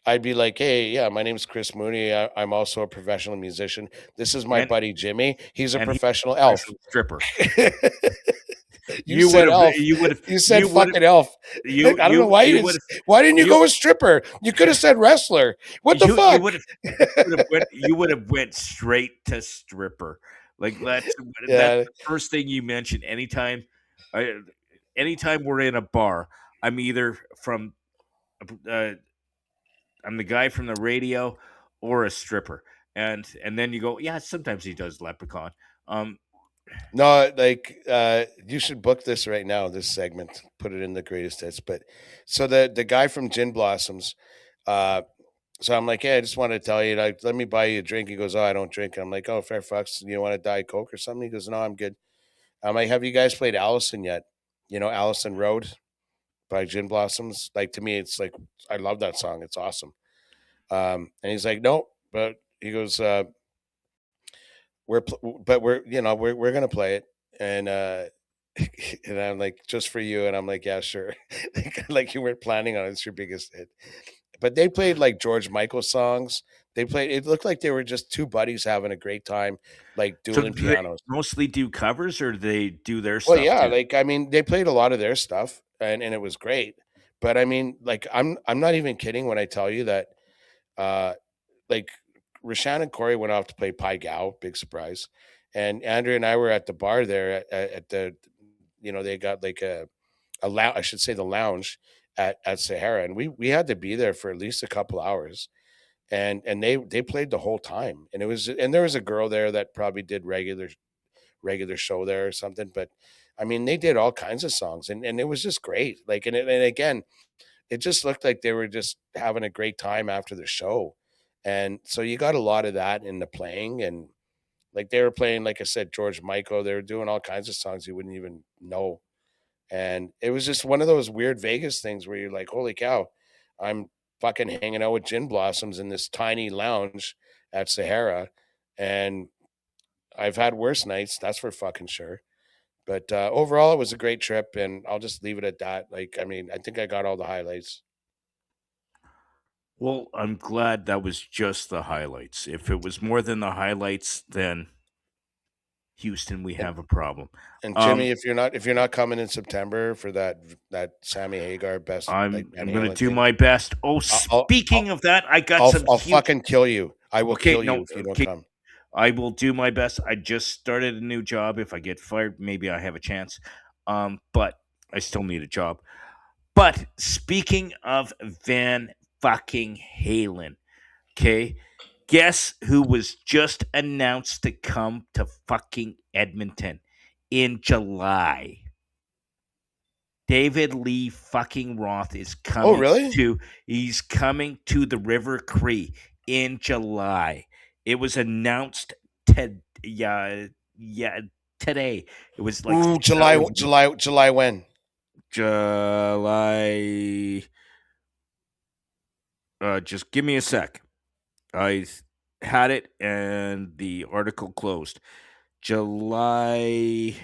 I'd be like, hey, yeah, my name's Chris Mooney. I'm also a professional musician. This is my and buddy Jimmy. He's a and he's professional a elf. professional stripper. You You would said have elf. you would have You said you would have fucking elf. I don't know why you would have why didn't you you go with stripper? You could have said wrestler. What the you fuck? would have you would have went straight to stripper. Like that's Yeah. the first thing you mention I anytime we're in a bar. I'm either from uh, I'm the guy from the radio or a stripper. And then you go, yeah, sometimes he does leprechaun. Um No, like you should book this right now, this segment. Put it in the greatest hits. But so the guy from Gin Blossoms, uh so I'm like, hey, I just wanted to tell you, like, let me buy you a drink. He goes, oh, I don't drink. I'm like, oh, fair fucks. You want a Diet Coke or something? He goes, no, I'm good. I'm like, have you guys played Allison yet? You know, Allison Road by Gin Blossoms. Like to me, it's like I love that song. It's awesome. And he's like, no, but he goes, but we're gonna play it, and and I'm like, just for you, and I'm like, yeah, sure. Like you weren't planning on it. It's your biggest hit. But they played like George Michael songs. They played. It looked like they were just two buddies having a great time, like So dueling do they pianos. mostly do covers or do they do their Well, stuff yeah, too? like I mean, they played a lot of their stuff, and it was great. But I mean, like I'm not even kidding when I tell you that, uh, like Rashan and Corey went off to play Pai Gow, big surprise, and Andrew and I were at the bar there at the, they got like a lounge, I should say the lounge at Sahara, and we had to be there for at least a couple hours, and they played the whole time, and there was a girl there that probably did regular show there or something. But I mean, they did all kinds of songs, and it was just great. Like, and again, it just looked like they were just having a great time after the show. And so you got a lot of that in the playing. And like they were playing, like I said, George Michael, they were doing all kinds of songs you wouldn't even know. And it was just one of those weird Vegas things where you're like, holy cow, I'm fucking hanging out with Gin Blossoms in this tiny lounge at Sahara. And I've had worse nights, that's for fucking sure. But overall, it was a great trip, and I'll just leave it at that. Like, I mean, I think I got all the highlights. Well, I'm glad that was just the highlights. If it was more than the highlights, then Houston, we And have a problem. and Um, Jimmy, if you're not coming in September for that Sammy Hagar best like Van I'm gonna Halen do thing, my best. Oh, I'll speaking of that, I got some I'll huge. fucking kill you. I will Okay, kill you no, if you don't okay, come. I will do my best. I just started a new job. If I get fired, maybe I have a chance. But I still need a job. But speaking of Van fucking Halen, okay, guess who was just announced to come to fucking Edmonton in July? David Lee fucking Roth is Oh, coming really? to he's coming to the River Cree in July. It was announced yeah today. It was like Ooh, 6 hours ago. July when? July just give me a sec. I had it and the article closed. July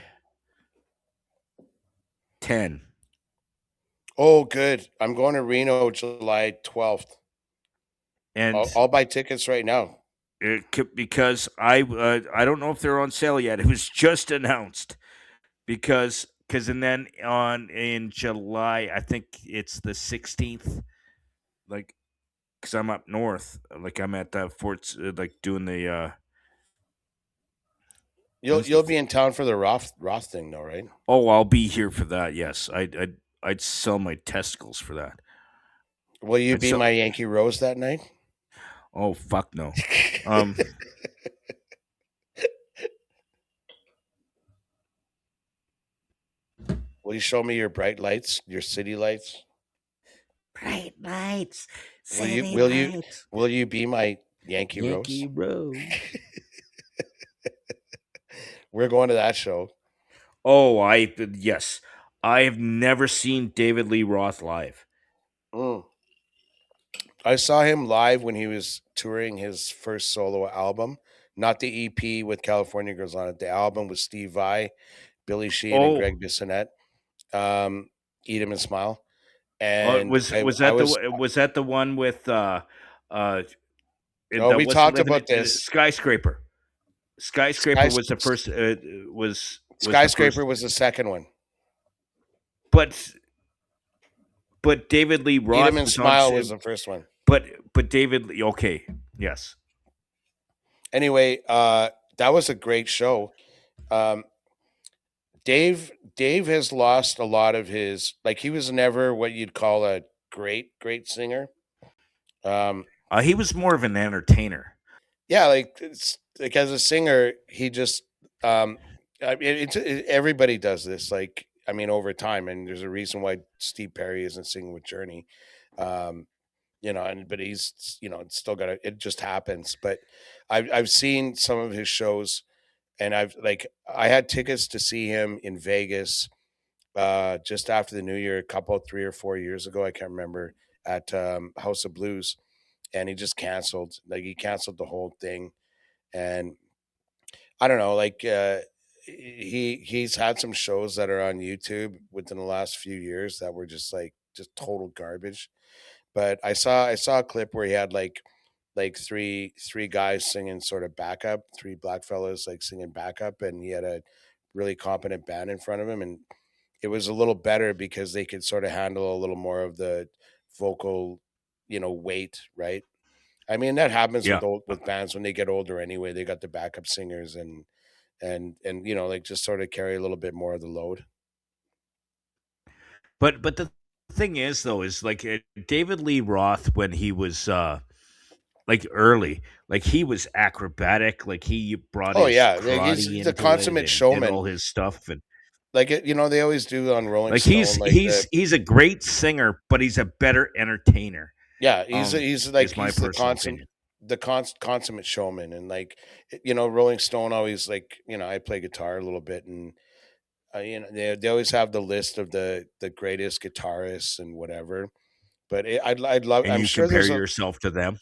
10. Oh, good. I'm going to Reno July 12th. I'll, And I'll buy tickets right now. because I don't know if they're on sale yet. It was just announced because and then on in July I think it's the 16th. Like because I'm up north, like I'm at the forts, like doing the You'll when's the you'll be in town for the Roth thing, though, right? oh I'll be here for that. Yes, I'd sell my testicles for that. Will you I'd be sell. my Yankee Rose that night? Oh fuck no. Um, Will you show me your bright lights, your city lights? bright lights, Will you city will you lights, will you be my Yankee Rose? Yankee Rose. We're going to that show. Oh, I yes. I have never seen David Lee Roth live. Mm. I saw him live when he was touring his first solo album, not the EP with California Girls on it. The album with Steve Vai, Billy Sheehan, and Oh, Greg Bissonette. Eat 'em and smile. And was I was I that was the one with uh oh, that we wasn't talked living about in this. skyscraper? Skyscraper Sky, was the first was the Skyscraper first, was the second one. but David Lee Eat 'em Roth and was on smile was the first one. but David Lee okay, yes. Anyway, that was a great show. Um, Dave has lost a lot of his like he was never what you'd call a great singer. Um, He was more of an entertainer. yeah, like it's like as a singer, he just um, everybody does this. Like I mean, over time, and there's a reason why Steve Perry isn't singing with Journey. Um, and but he's it's still got it just happens. But I've seen some of his shows, and I had tickets to see him in Vegas just after the New Year, a couple 3 or 4 years ago. I can't remember, at House of Blues, and he just canceled. Like, he canceled the whole thing, and I don't know. Like, he's had some shows that are on YouTube within the last few years that were just like just total garbage. But I saw a clip where he had like three guys singing sort of backup, three black fellas like singing backup, and he had a really competent band in front of him, and it was a little better because they could sort of handle a little more of the vocal, weight, right? I mean, that happens Yeah, with bands when they get older anyway. They got the backup singers, and like just sort of carry a little bit more of the load. but the thing is though is like David Lee Roth when he was like early, like he was acrobatic, like he brought Oh his yeah, like, karate he's a into it consummate and did showman. all his stuff, and Like, they always do on Rolling like Stone, he's like the he's he's a great singer, but he's a better entertainer. yeah, Um, like is my he's the personal opinion. consummate showman, and like, Rolling Stone always, like, I play guitar a little bit, and they always have the list of the greatest guitarists and whatever. But I'd love. And I'm you sure compare there's a. yourself to them.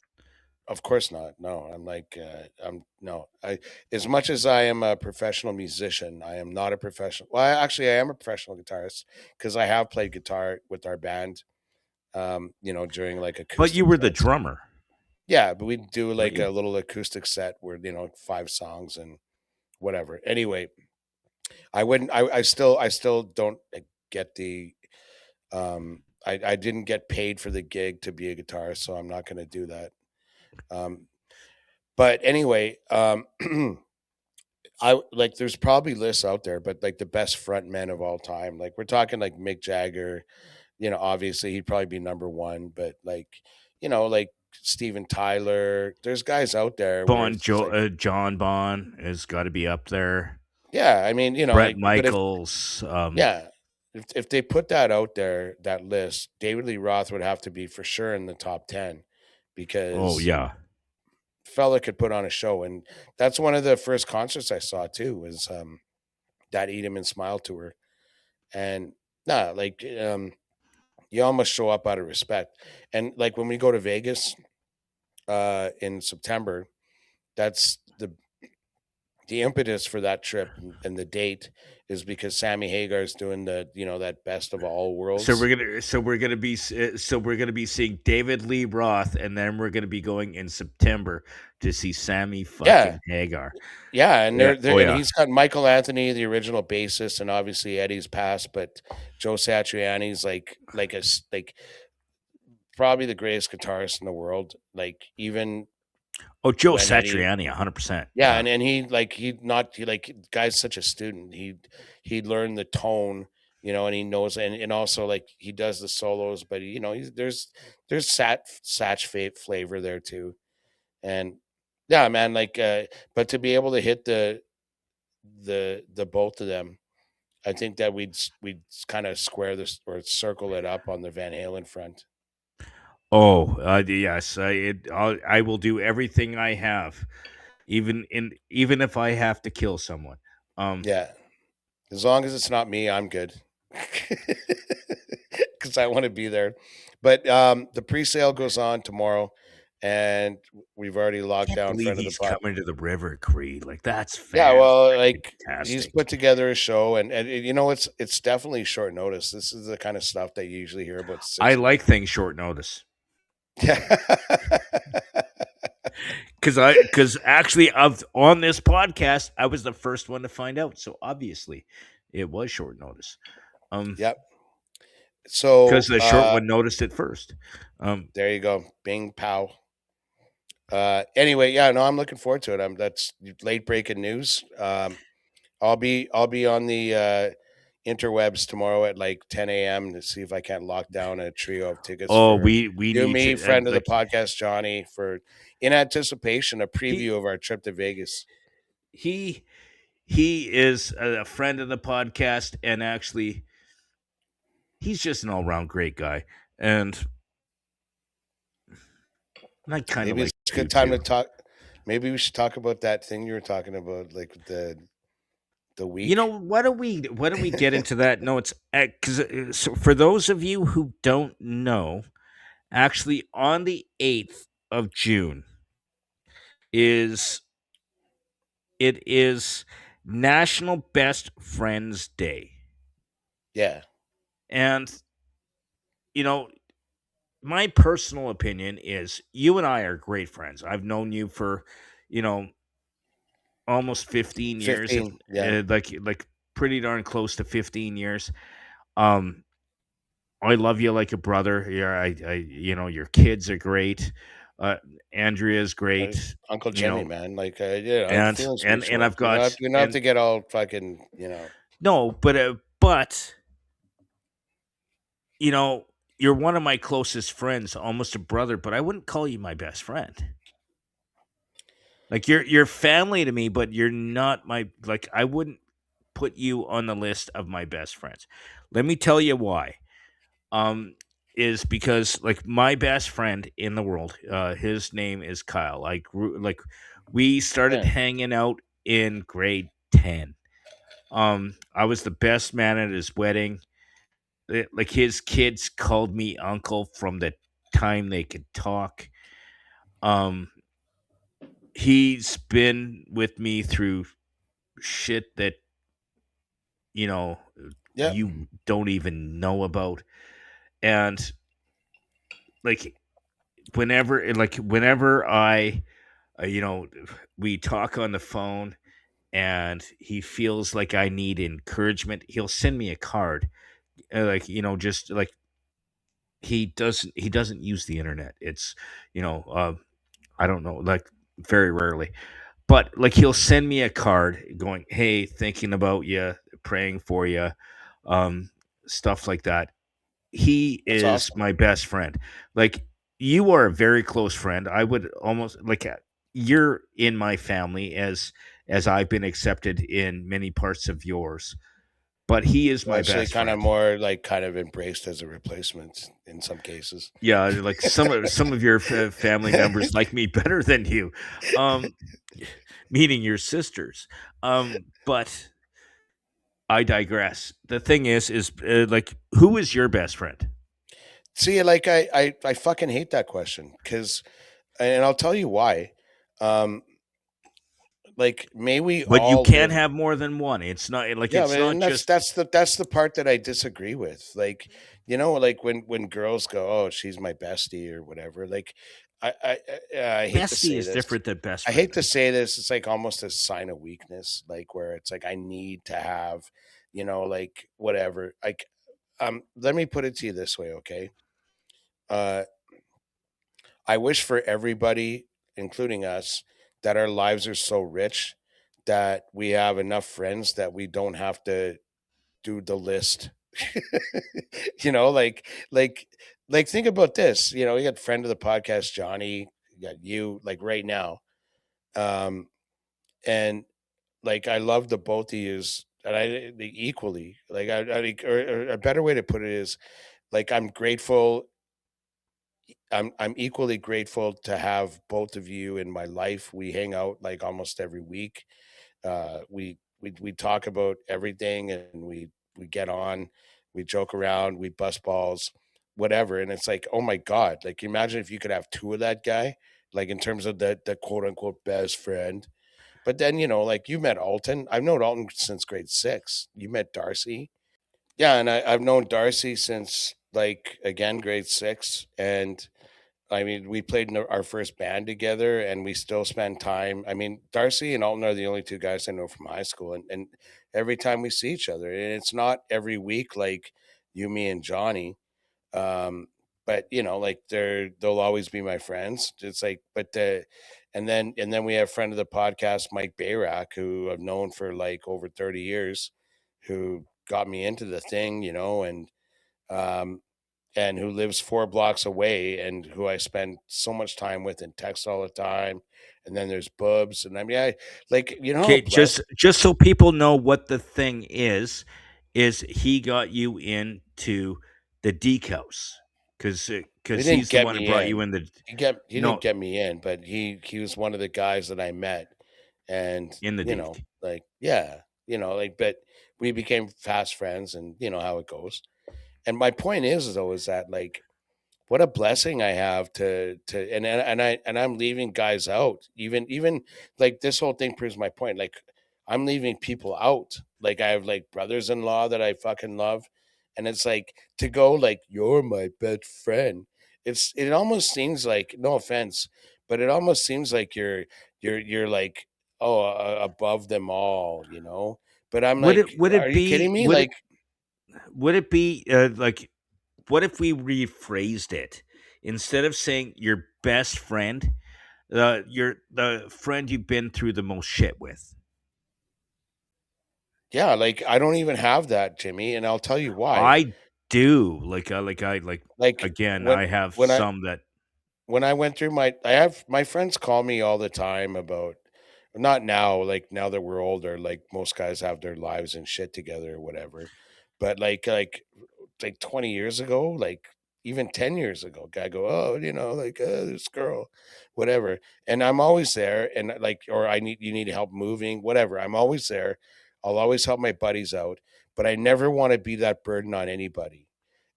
Of course not. No, I'm like, I'm no. I As much as I am a professional musician, I am not a professional. Well, I am a professional guitarist because I have played guitar with our band. During like But you acoustic were the sets. drummer, Yeah, but we do weren't like you? a little acoustic set where, 5 songs and whatever. Anyway, I wouldn't. I still don't get the. I didn't get paid for the gig to be a guitarist, so I'm not going to do that. Um, but anyway, I like. There's probably lists out there, but like the best front men of all time, like we're talking like Mick Jagger. Obviously he'd probably be number one, but like, like Steven Tyler. There's guys out there where it's just like, John Bon has got to be up there. yeah, I mean, Brett like, but if Michaels. yeah, if they put that out there, that list, David Lee Roth would have to be for sure in the top 10 Oh because yeah, fella could put on a show. And that's one of the first concerts I saw too, was that Eat 'Em and Smile tour. And nah, like, you almost show up out of respect. And like when we go to Vegas in September, that's the impetus for that trip, and the date is because Sammy Hagar is doing that best of all so worlds. we're gonna be seeing David Lee Roth, and then we're gonna be going in September to see Sammy Yeah, fucking Hagar. yeah, and Yeah. Oh and yeah. he's got Michael Anthony, the original bassist, and obviously Eddie's passed, but Joe Satriani's like probably the greatest guitarist in the world. Like, even Oh, Joe when Eddie. Satriani, 100%. Yeah, Yeah. and he like, guy's such a student. He learned the tone, and he knows, and also like he does the solos, but there's Satch flavor there too, and yeah, man, like, but to be able to hit the both of them, I think that we'd kind of square this or circle it up on the Van Halen front. Oh, yes. I will do everything I have, even if I have to kill someone. Um, Yeah, as long as it's not me, I'm good. Because I want to be there. But the pre-sale goes on tomorrow, and we've already locked can't down believe friend of the he's pod. coming to the river, Creed. Like that's Yeah, fan well, freaking like, he's tastic. put together a show, and it's definitely short notice. This is the kind of stuff that you usually hear about I 6 months. like things short notice Yeah. because actually of on this podcast I was the first one to find out, so obviously it was short notice. Yep. Because So the short one noticed it first. there you go. Bing pow. Anyway, yeah, no, I'm looking forward to it. That's late breaking news. I'll be on the interwebs tomorrow at like 10 a.m. to see if I can't lock down a trio of tickets Oh, for we you, need me, to friend of the like podcast, Johnny, for in anticipation a he preview of our trip to Vegas. he he is a friend of the podcast, and actually he's just an all-round great guy, and I kind of Maybe it's like a you good time to too. talk. Maybe we should talk about that thing you were talking about, like the You know, week. why don't we get into that? No, it's because so for those of you who don't know, actually on the 8th of June is it is National Best Friends Day. Yeah, And you know, my personal opinion is you and I are great friends. I've known you for, you know, almost 15 years, if 15. Yeah, like pretty darn close to 15 years. Um I love you like a brother. Yeah, your kids are great. Uh, Andrea's uh, great. Uncle You Jimmy, know, man. Like, I'm and feeling and mutual. I've got We don't have and to get all fucking, you know. no, but you know, you're one of my closest friends, almost a brother. But I wouldn't call you my best friend. Like you're family to me, but you're not my like. I wouldn't put you on the list of my best friends. Let me tell you why. um is because like my best friend in the world, his name is Kyle. I grew like we started Yeah, hanging out in grade 10. I was the best man at his wedding. Like his kids called me uncle from the time they could talk. um he's been with me through shit that you know yeah, you don't even know about. And like whenever I you know, we talk on the phone and he feels like I need encouragement, he'll send me a card. Like, just like he doesn't use the internet. It's, I don't know, like very rarely. But like he'll send me a card going, "Hey, thinking about you, praying for you." Um Stuff like that. He that's is awesome. my best friend. Like you are a very close friend. I would almost like you're in my family as I've been accepted in many parts of yours. But he is Well, my actually, best kind of friend. more like kind of embraced as a replacement in some cases. Yeah, like some of your family members like me better than you. Um Meaning your sisters. But I digress. The thing is like who is your best friend? See, like I fucking hate that question because, and I'll tell you why. Um, like, may we But you all can't live. have more than one. It's not like Yeah, it's man, not that's just that's the part that I disagree with. Like, like when girls go, "Oh, she's my bestie" or whatever. Like, I hate to bestie say is this. different than best I friend. hate to say this. It's like almost a sign of weakness, like where it's like I need to have, like whatever. Like, let me put it to you this way, okay? Uh, I wish for everybody, including us, that our lives are so rich that we have enough friends that we don't have to do the list. you know, like think about this. You got friend of the podcast, Johnny, you got you, like right now. Um, and like I love the both of yous and equally. Like or a better way to put it is like I'm equally grateful to have both of you in my life. We hang out like almost every week. We talk about everything and we get on, we joke around, we bust balls, whatever. And it's like, oh my God, like imagine if you could have two of that guy, like in terms of the quote unquote best friend. But then, like you met Alton. I've known Alton since grade 6. You met Darcy. Yeah, and I've known Darcy since like again grade 6. And I mean, we played in our first band together, and we still spend time. I mean, Darcy and Alton are the only two guys I know from high school, and every time we see each other, and it's not every week like you, me, and Johnny. Um, but like they'll always be my friends. It's like, and then we have friend of the podcast, Mike Bayrak, who I've known for like over 30 years, who got me into the thing, um, and who lives 4 blocks away and who I spend so much time with and text all the time. And then there's Bubs. And I mean, I like, how Okay, blessed. just so people know what the thing is he got you into the decals. He because didn't he's the get one who me brought you in. in the He didn't no get me in, but he was one of the guys that I met, and in the you know, league. like yeah, but we became fast friends, and you know how it goes. And my point is though is that like what a blessing I have to and I'm leaving guys out. Even like this whole thing proves my point. Like I'm leaving people out. Like I have like brothers-in-law that I fucking love. And it's like to go like you're my best friend. It almost seems like no offense, but it almost seems like you're like oh above them all, you know? But I'm like, Would are it you be kidding me? Like would it be like what if we rephrased it instead of saying your best friend, your the friend you've been through the most shit with? yeah, like I don't even have that, Jimmy, and I'll tell you why. I do like Like again. I have when I some that when I went through I have my friends call me all the time about not now, like now that we're older, like most guys have their lives and shit together or whatever. But like 20 years ago, like even 10 years ago, guy go, oh, like this girl, whatever. And I'm always there and like or you need help moving, whatever. I'm always there. I'll always help my buddies out, but I never want to be that burden on anybody.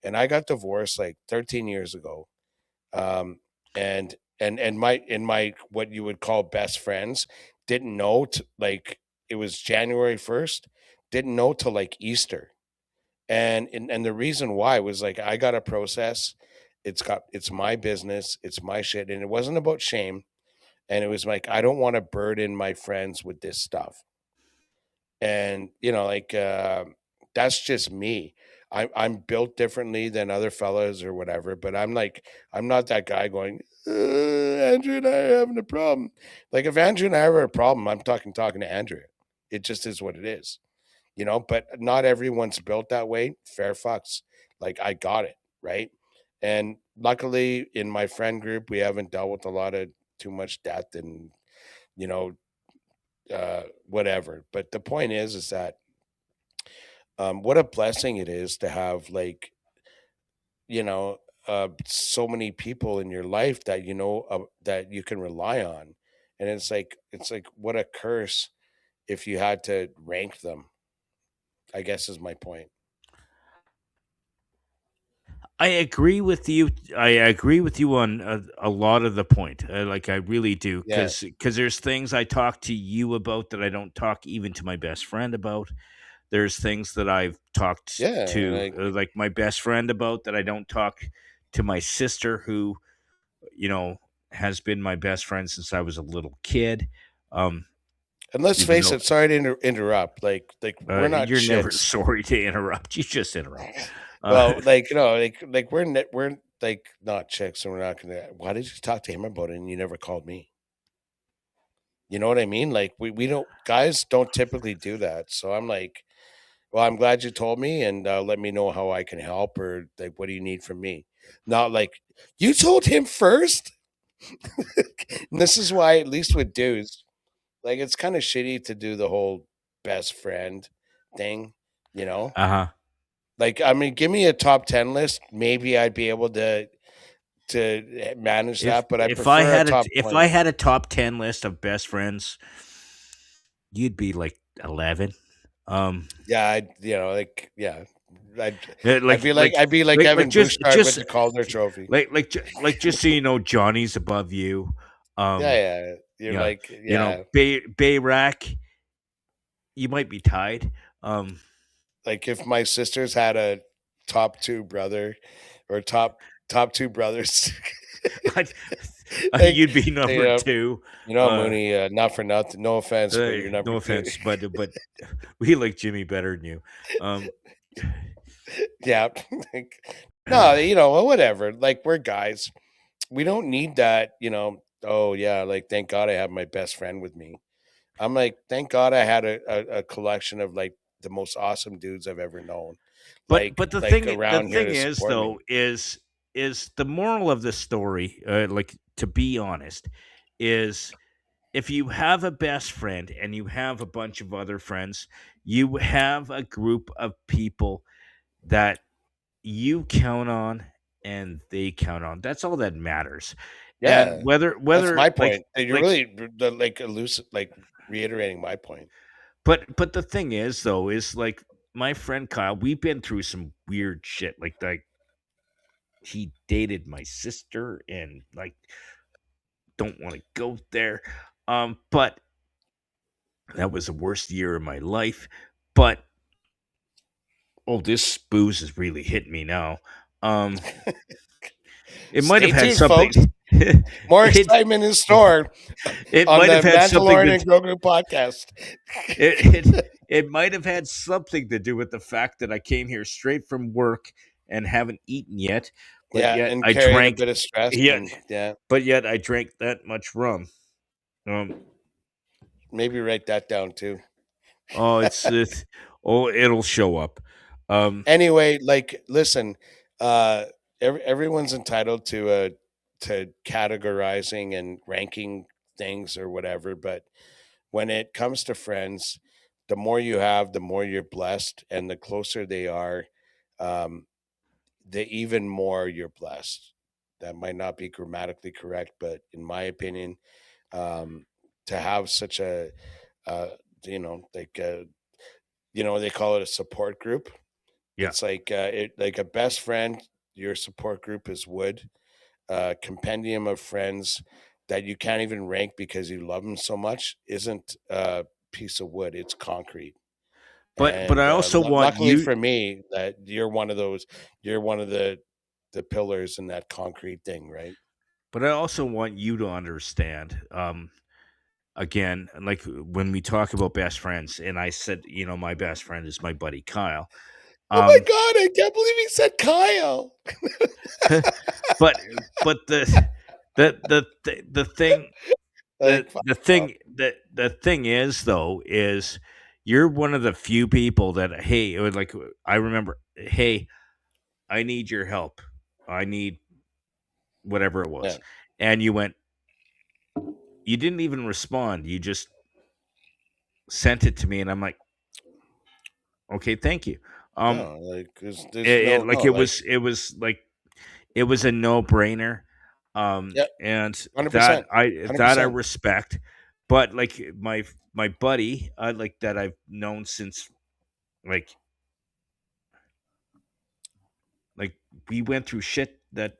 And I got divorced like 13 years ago um, and my what you would call best friends didn't know like it was January 1st, didn't know till like Easter, and the reason why was like I got a process. It's my business, it's my shit, and it wasn't about shame, and it was like I don't want to burden my friends with this stuff, and that's just me. I'm built differently than other fellas or whatever, but I'm like I'm not that guy going. Andrew and I are having a problem. Like if Andrew and I have a problem, I'm talking to Andrew. It just is what it is, you know. But not everyone's built that way. Fair fucks. Like I got it right, and luckily in my friend group we haven't dealt with a lot of too much death and you know whatever. But the point is that what a blessing it is to have like you know so many people in your life that that you can rely on, and it's like what a curse if you had to rank them. I guess is my point. I agree with you. I agree with you on a lot of the point. Like I really do, Yeah, because there's things I talk to you about that I don't talk even to my best friend about. There's things that I've talked yeah, to like like my best friend about that I don't talk to my sister, who you know has been my best friend since I was a little kid. Um, and let's even face though it, sorry to interrupt, like we're not you're never chicks. sorry to interrupt, you just interrupt. Uh, Well, like like we're like not chicks, and we're not gonna. Why did you talk to him about it and you never called me? You know what I mean? Like we don't guys don't typically do that. So I'm like, well, I'm glad you told me and let me know how I can help or like what do you need from me? Not like you told him first. And this is why, at least with dudes, like it's kind of shitty to do the whole best friend thing, you know? uh huh. Like, I mean, give me a top 10 list. Maybe I'd be able to manage that, but I prefer a top If I 20. had a top 10 list of best friends, you'd be like 11. Um, Yeah, like yeah. I'd I'd like be like I'd be like like Evan Bouchard with the Calder Trophy. like just so you know, Johnny's above you. Yeah, Um, yeah. You're yeah, like, yeah. Bayrack, you might be tied. Um, Like if my sisters had a top two brother or top two brothers, I, like you'd be number two. Uh, Mooney, not for nothing, no offense, but you're no number two. offense, but we like Jimmy better than you. Um, Yeah. Like, no, well, whatever. Like we're guys. We don't need that, oh yeah, like thank God I have my best friend with me. I'm like, thank God I had a collection of like the most awesome dudes I've ever known. Like but the around here thing to is support though me. is the moral of the story. Like to be honest, is if you have a best friend and you have a bunch of other friends, you have a group of people that you count on and they count on. That's all that matters. And Yeah, whether that's whether my like point. You're like really like elusive, like reiterating my point. but the thing is though is like my friend Kyle, we've been through some weird shit. Like he dated my sister and like don't want to go there. But that was the worst year of my life. But oh, this booze is really hitting me now. Um, it might have Stay had tuned, something. folks. More it excitement in store it on might have the had something Mandalorian to and Grogu podcast. it might have had something to do with the fact that I came here straight from work and haven't eaten yet, but Yeah, yet and I carrying a drank bit of stress, yet and yeah, but yet I drank that much rum. Um, maybe write that down too. oh, it'll show up. Um, Anyway, like, listen, uh, everyone's entitled to categorizing and ranking things or whatever, but when it comes to friends, the more you have, the more you're blessed, and the closer they are, um, the even more you're blessed. That might not be grammatically correct, but in my opinion, um, to have such a, uh, you know, like, they call it a support group. yeah. It's like a best friend. Your support group is wood, a compendium of friends that you can't even rank because you love them so much. Isn't a piece of wood; it's concrete. But And I also want luckily you for me, that you're one of those. You're one of the pillars in that concrete thing, right? but I also want you to understand. Again, like when we talk about best friends, and I said, my best friend is my buddy Kyle. Oh my Um, god! I can't believe he said Kyle. but but the thing Like, fuck off. the thing is though is you're one of the few people that hey, it was like I remember, hey, I need your help. I need whatever it Yeah. was, and you didn't even respond. You just sent it to me, and I'm like, okay, thank you. Um, No, like there's no like like it was a no brainer. yeah, And 100%, that I 100%. respect, but like my buddy, like that I've known since like like we went through shit that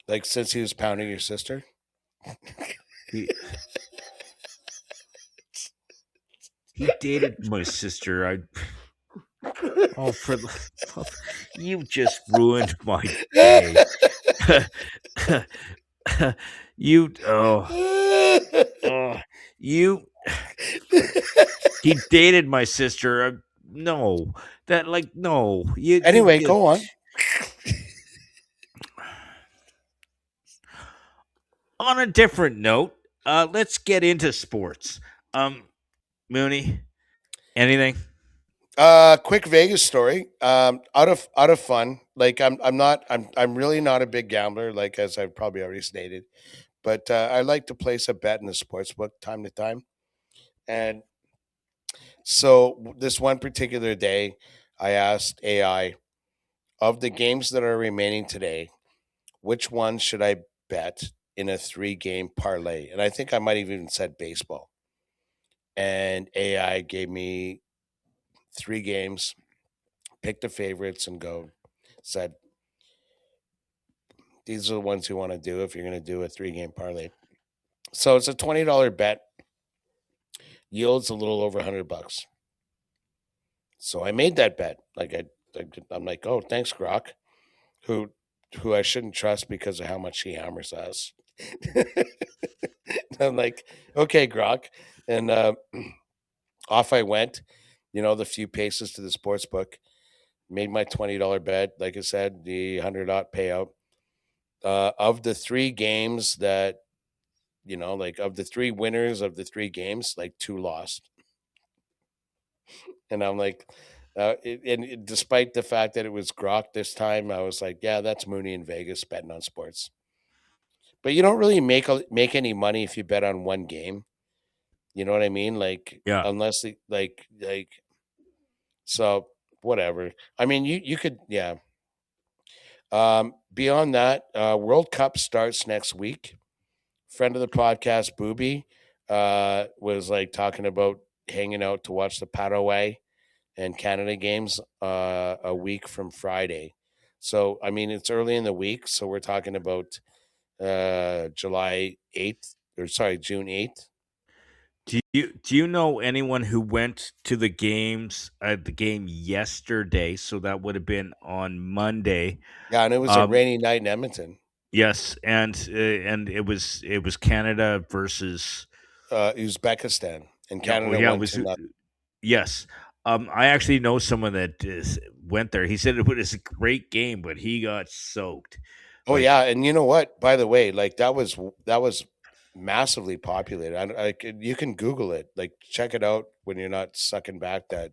Like since he was pounding your sister. he he dated my sister. Oh, for the you just ruined my day. you oh you he dated my sister. No, that like no, you Anyway, did. go on. On a different note, let's get into sports. Um, Mooney, anything? Quick Vegas story. Out of fun. Like I'm really not a big gambler, like as I've probably already stated. But I like to place a bet in the sports book time to time. And so this one particular day, I asked AI, of the games that are remaining today, which one should I bet in a 3 game parlay? And I think I might have even said baseball. And AI gave me 3 games, pick the favorites and go. Said, these are the ones you want to do if you're going to do a 3 game parlay. So it's a $20 bet, yields a little over $100. So I made that bet. I'm like, oh, thanks, Grok, who who I shouldn't trust because of how much he hammers us. I'm like, okay, Grok, and off I went. The few paces to the sports book, made my $20 bet. Like I said, the 100 payout. Of the 3 games that like of the 3 winners of the 3 games, like 2 lost. And I'm like, despite the fact that it was Grok this time, I was like, yeah, that's Mooney in Vegas betting on sports. But you don't really make any money if you bet on 1 game. You know what I mean? Like Yeah, unless so whatever. I mean, you could, yeah. Beyond that, World Cup starts next week. Friend of the podcast, Booby, was like talking about hanging out to watch the Paraguay and Canada games a week from Friday. So I mean, it's early in the week, so we're talking about July 8th, or sorry, June 8th. Do you know anyone who went to the game yesterday? So that would have been on Monday. Yeah, and it was a Um, rainy night in Edmonton. yes, and it was Canada versus. Uzbekistan, and Yeah, oh Canada yeah, it won was to nothing. yes. I actually know someone that went there. He said it was a great game, but he got soaked. Oh Like yeah, and you know what? By the way, like that was massively populated. You can Google it, like check it out when you're not sucking back that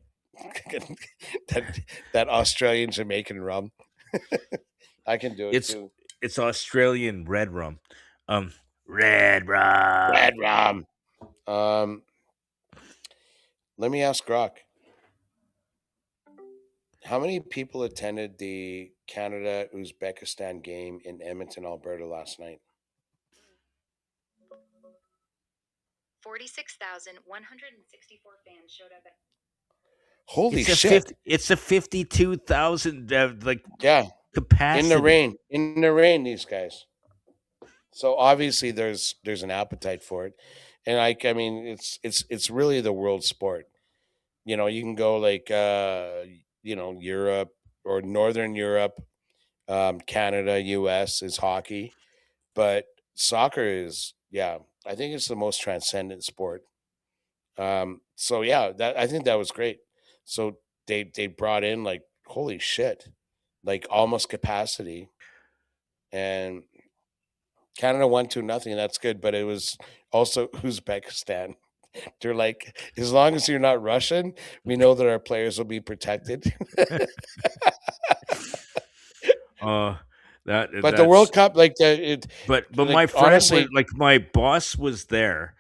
that that Australian Jamaican rum. I can do it it's too. it's Australian red rum. Um, red rum. Red rum. Um, Let me ask Grok. How many people attended the Canada Uzbekistan game in Edmonton, Alberta last night? 46,164 fans showed up at. Holy It's a shit. 50. It's a 52,000 like Yeah. capacity. In the rain, these guys. So obviously there's an appetite for it. And I mean it's really the world sport. You know, you can go like Europe or Northern Europe, Canada, US is hockey, but soccer is, yeah, I think it's the most transcendent sport. So yeah, that I think that was great. So they brought in like holy shit, like almost capacity, and Canada won 2-0. That's good, but it was also Uzbekistan. They're like, as long as you're not Russian, we know that our players will be protected. uh that But the that's World Cup, like but my like friend was honestly, like my boss was there,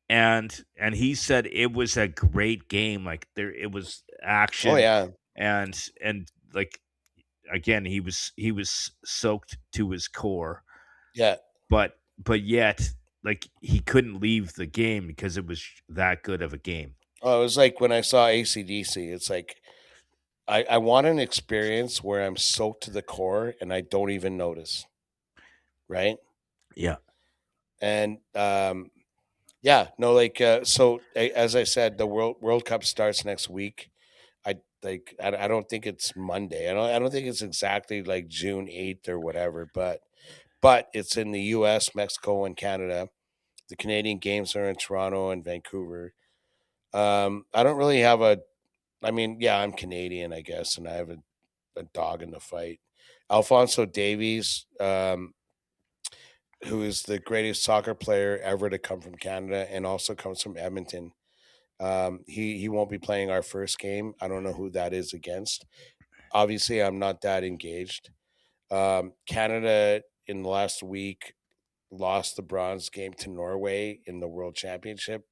and he said it was a great game. Like there it was oh action, yeah, and like again he was soaked to his core, yeah. but yet like he couldn't leave the game because it was that good of a game. Oh, it was like when I saw ACDC. It's like I want an experience where I'm soaked to the core and I don't even notice, right? Yeah. And yeah, no, like as I said, the World Cup starts next week. I don't think it's Monday. I don't think it's exactly like June 8th or whatever, but it's in the US, Mexico, and Canada. The Canadian games are in Toronto and Vancouver. I don't really have a I mean, yeah, I'm Canadian, I guess, and I have a dog in the fight. Alfonso Davies, who is the greatest soccer player ever to come from Canada and also comes from Edmonton. He won't be playing our first game. I don't know who that is against. Obviously, I'm not that engaged. Canada in the last week lost the bronze game to Norway in the World Championship.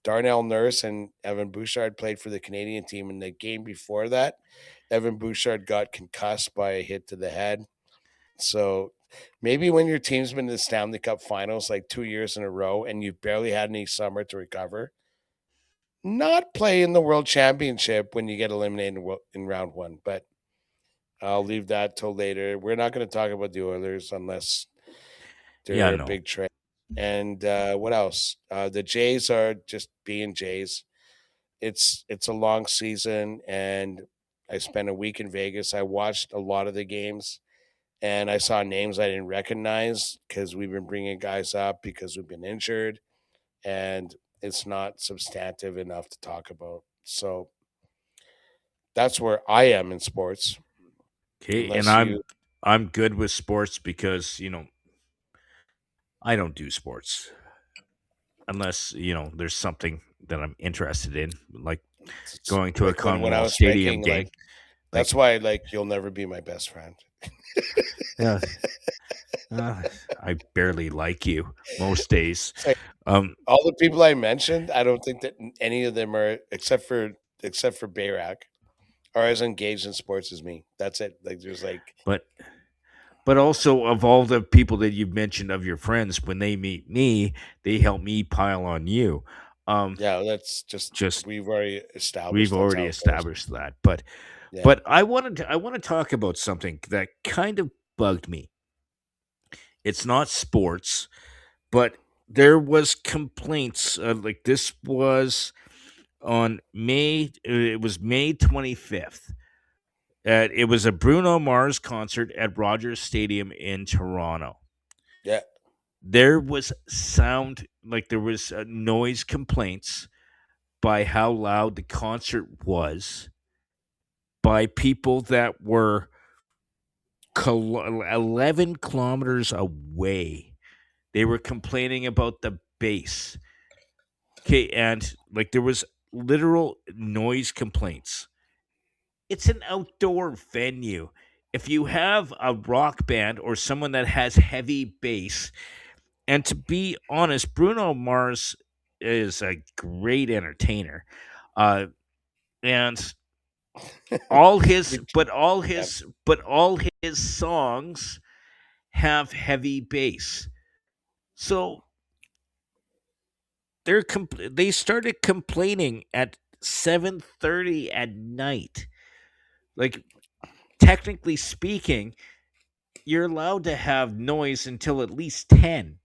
Darnell Nurse and Evan Bouchard played for the Canadian team. In the game before that, Evan Bouchard got concussed by a hit to the head. So maybe when your team's been in the Stanley Cup finals like 2 years in a row and you've barely had any summer to recover, not play in the World Championship when you get eliminated in round one. But I'll leave that till later. We're not going to talk about the Oilers unless Yeah, they're a no. big trade. And what else? The Jays are just being Jays. It's a long season, and I spent a week in Vegas. I watched a lot of the games, and I saw names I didn't recognize because we've been bringing guys up because we've been injured, and it's not substantive enough to talk about. So that's where I am in sports. Okay, and Unless you, I'm good with sports because, I don't do sports unless, there's something that I'm interested in, like it's going to a like when I Commonwealth was Stadium drinking, game. like Like, that's why like you'll never be my best friend. yeah, I barely like you most days. It's like Um, all the people I mentioned, I don't think that any of them are except for Bayrak are as engaged in sports as me. That's it. Like there's like but But also, of all the people that you've mentioned of your friends, when they meet me, they help me pile on you. Um, Yeah, that's just just we've already we've established that's already how it goes. established that. But Yeah. but I want to talk about something that kind of bugged me. It's not sports, but there was complaints. Like this was on May. It was May 25th. It was a Bruno Mars concert at Rogers Stadium in Toronto. Yeah. There was sound, like there was noise complaints by how loud the concert was by people that were 11 kilometers away. They were complaining about the bass. Okay, and like there was literal noise complaints. It's an outdoor venue. If you have a rock band or someone that has heavy bass, and to be honest, Bruno Mars is a great entertainer. Uh, and all his We- but all yeah. his but all his songs have heavy bass. So they started complaining at 7:30 at night. Like, technically speaking, you're allowed to have noise until at least 10.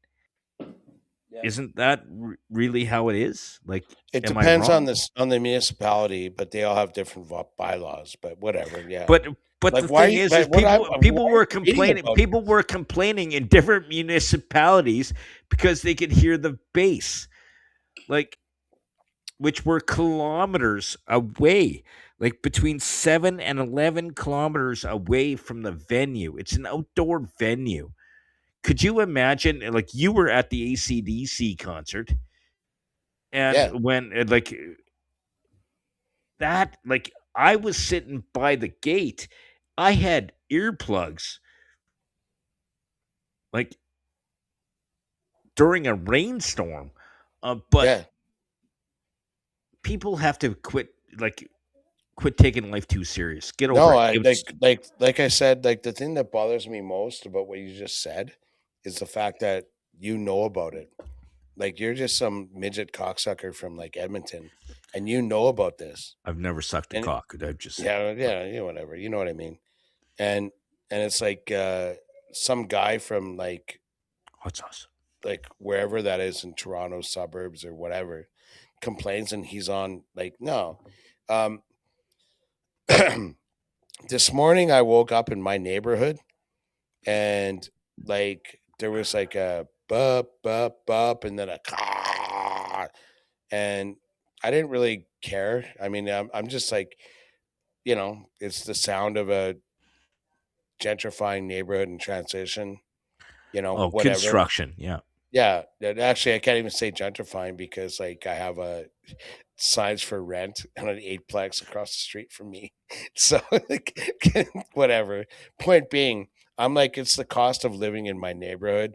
Yeah. Isn't that really how it is? Like, It am I depends on wrong? this on the municipality, but they all have different bylaws. But whatever. Yeah. But Like the thing why? is But what I'm people why are were you reading complaining about people this? were complaining in different municipalities because they could hear the bass, like, which were kilometers away, like between 7 and 11 kilometers away from the venue. It's an outdoor venue. Could you imagine, like, you were at the ACDC concert, and Yeah. when like that, like, I was sitting by the gate, I had earplugs, like, during a rainstorm. But Yeah. people have to quit taking life too serious. Get over No, it. I It was like I said, like the thing that bothers me most about what you just said is the fact that you know about it. Like you're just some midget cocksucker from like Edmonton, and you know about this. I've never sucked a And cock. I've just yeah, yeah, whatever. You know what I mean. And it's like some guy from hot sauce. like wherever that is in Toronto suburbs or whatever complains, and he's on like no. Um, this morning I woke up in my neighborhood and like there was like a bup bup bup and then a caw, and I didn't really care. I mean, I'm just like, it's the sound of a gentrifying neighborhood in transition, Oh, whatever. construction. Yeah. Yeah, actually, I can't even say gentrifying because like I have a signs for rent on an eightplex across the street from me. So like, whatever. Point being, I'm like, it's the cost of living in my neighborhood.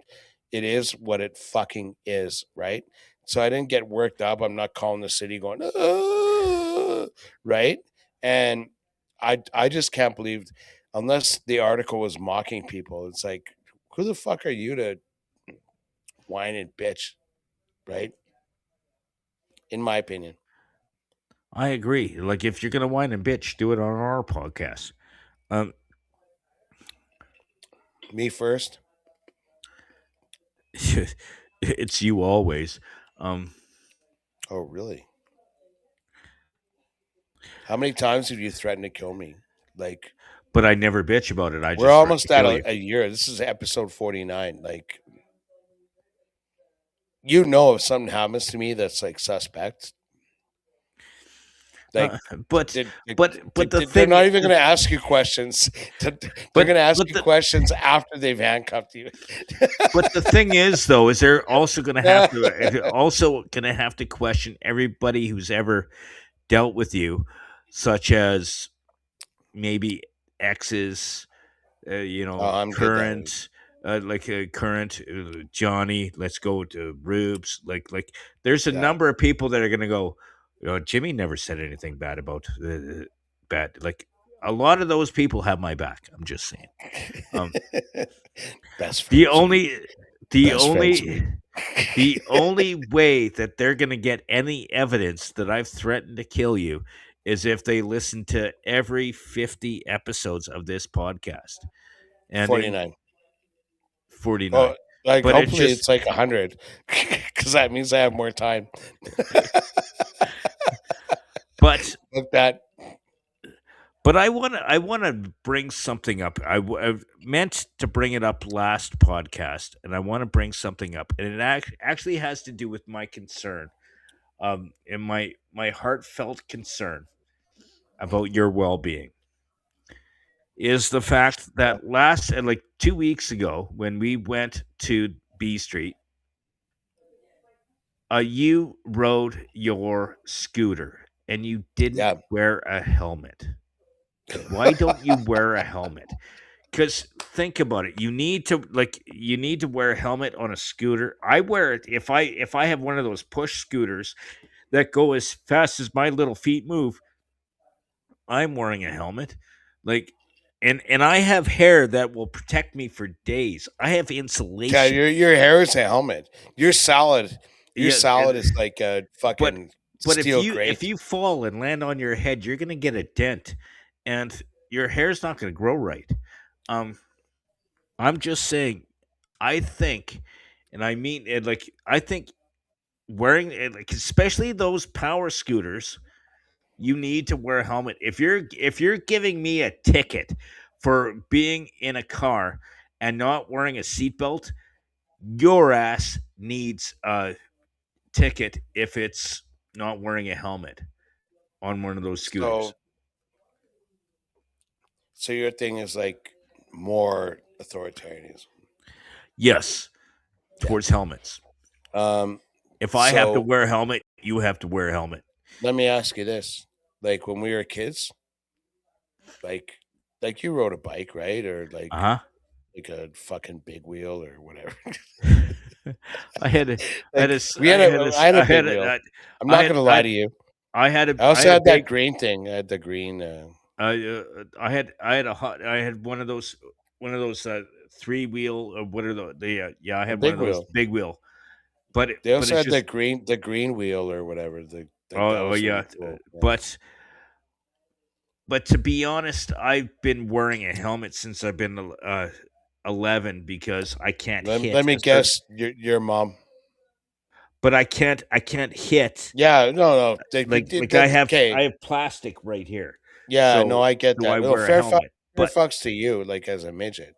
It is what it fucking is, right? So I didn't get worked up. I'm not calling the city going, "Ah," right? And I just can't believe, unless the article was mocking people. It's like, who the fuck are you to whine and bitch, right? In my opinion. I agree. Like, if you're gonna whine and bitch, do it on our podcast. Um, Me first. it's you always. Um, Oh, really? How many times have you threatened to kill me? Like, but I never bitch about it. I we're just threaten to almost at kill you. a year. This is episode 49. Like, if something happens to me that's like suspect, like, Uh, but did, but the they're thing, not even going to ask you questions. They're but going to ask but you the questions after they've handcuffed you. but the thing is, though, is they're also gonna have to question everybody who's ever dealt with you, such as maybe exes, Oh, I'm good that way. current, current Johnny. Let's go to Rubes. Like there's a Yeah. number of people that are gonna go. Jimmy never said anything bad about bad. Like, a lot of those people have my back. I'm just saying. Um, Best the friends. only, the Best friends. only, the only way that they're going to get any evidence that I've threatened to kill you is if they listen to every 50 episodes of this podcast. And in 49. 49. Well, like But it's hopefully just it's like 100 because that means I have more time. but Look that. but I want to bring something up. I meant to bring it up last podcast, and I want to bring something up, and it actually has to do with my concern, and my heartfelt concern about your well being is the fact Yeah. that last like 2 weeks ago when we went to B Street, you rode your scooter and you didn't Yeah. wear a helmet. Why don't you wear a helmet? Because think about it, you need to wear a helmet on a scooter. I wear it if I have one of those push scooters that go as fast as my little feet move. I'm wearing a helmet, like, and I have hair that will protect me for days. I have Yeah, insulation. your hair is a helmet. You're solid. Your Yeah, salad is like a but fucking but if steel you grate. fall and land on your head, you're gonna get a dent, and your hair's not gonna grow right. Um, I'm just saying. I think, and I mean it. Like I think wearing it, like especially those power scooters, you need to wear a helmet. If you're giving me a ticket for being in a car and not wearing a seatbelt, your ass needs a ticket if it's not wearing a helmet on one of those scooters. So so your thing is like more authoritarianism. Yes, Yeah. towards helmets. Um If I have to so wear a helmet, you have to wear a helmet. let me ask you this. Like when we were kids, like like you rode a bike, right? Or Uh like a fucking big wheel or whatever. huh. I had a, I had a, Like s- we had I had a I big had wheel. a, I'm I not had, gonna lie to you. I I also had a had that big, green thing. I had the green I had a hot, I had one of those 3 wheel, what are yeah, I the had one big of those wheel. big wheel, They but also it's had just, the green wheel or whatever. Like that oh was yeah, really cool. Yeah. but to be honest, I've been wearing a helmet since I've been 11 because I can't Let hit me a certain, guess, your mom. but I can't hit Yeah, no. like That's okay. I have plastic right here, Yeah, no, so I get I that. No, wear a helmet. fair But fucks to you, like as a midget,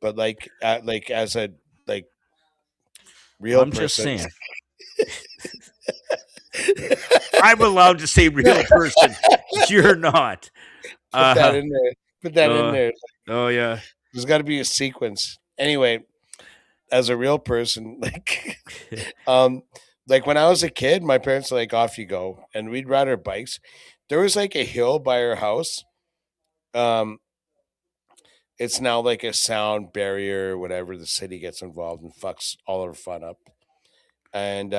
but like as a like real I'm just person. saying, I'm allowed to say real person. You're not. Put that Uh, in there. Put that in uh, there. oh yeah. There's got to be a sequence. Anyway, as a real person, um, like when I was a kid, my parents were like, "Off you go," and we'd ride our bikes. There was like a hill by our house. Um, it's now like a sound barrier or whatever. The city gets involved and fucks all our fun up. And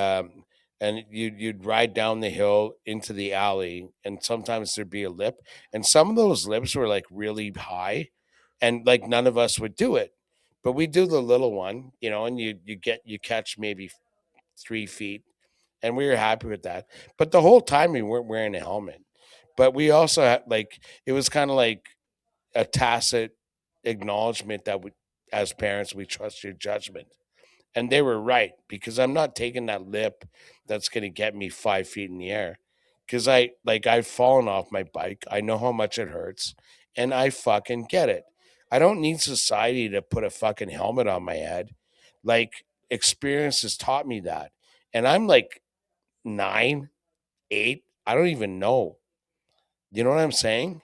you'd ride down the hill into the alley, and sometimes there'd be a lip, and some of those lips were like really high, and like none of us would do it, but we do the little one, and you catch maybe 3 feet, and we were happy with that. But the whole time we weren't wearing a helmet. But we also had like it was kind of like a tacit acknowledgement that we, as parents, we trust your judgment. And they were right because I'm not taking that lip that's going to get me 5 feet in the air. Because I've fallen off my bike. I know how much it hurts, and I fucking get it. I don't need society to put a fucking helmet on my head. Like experience has taught me that, and I'm like 9, 8. I don't even know. You know what I'm saying?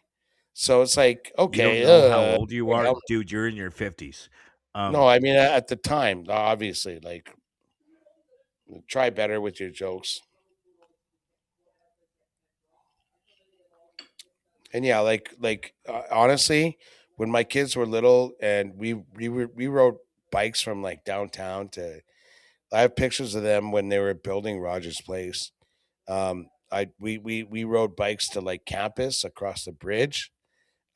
So it's like You don't okay, know how old you are, helmet. dude. You're in your 50s. No, Um, I mean at the time, obviously, like try better with your jokes. And yeah, honestly, when my kids were little and we rode bikes from like downtown to, I have pictures of them when they were building Rogers Place. I we rode bikes to like campus across the bridge.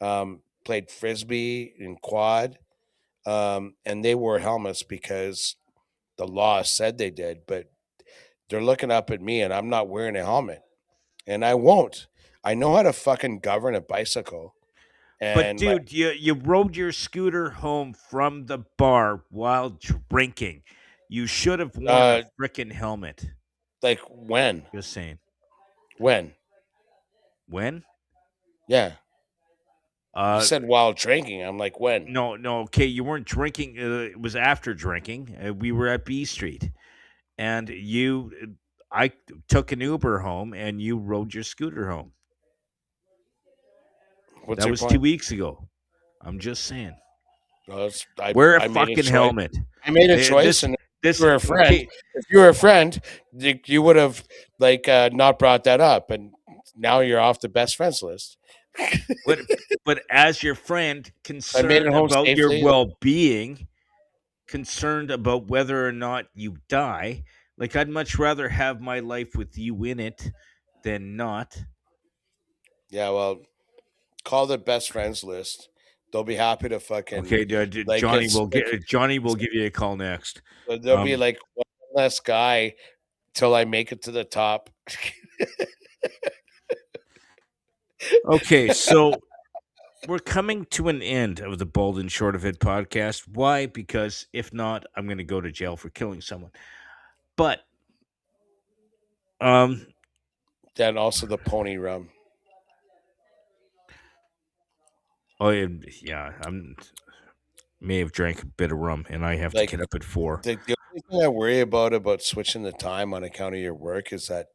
played frisbee and quad, and they wore helmets because the law said they did. But they're looking up at me, and I'm not wearing a helmet, and I won't. I know how to fucking govern a bicycle, But and dude, you rode your scooter home from the bar while drinking. You should have worn a uh, frickin' helmet. like when, Just saying. when, When? yeah. You Uh, said while drinking. I'm like, when? no, no. Okay, you weren't drinking. It was after drinking. We were at B Street, and I took an Uber home, and you rode your scooter home. What's That your was point? 2 weeks ago. I'm just saying. Well, Wear a I made a fucking choice. helmet. I made a choice, This and if this you were a friend, okay. if you were a friend, you would have like not brought that up, and now you're off the best friends list. But as your friend, I made it concerned home about your safely. well-being, concerned about whether or not you die, like I'd much rather have my life with you in it than not. Yeah, well, call the best friends list. They'll be happy to fucking Okay, like it's like Johnny will give you a call next. there'll be like one less guy till I make it to the top. Okay, so we're coming to an end of the Bold and Short of It podcast. Why? Because if not, I'm going to go to jail for killing someone. But um, Then also the pony rum. oh yeah, I'm may have drank a bit of rum, and I have to Like get up at 4. the only thing I worry about switching the time on account of your work is that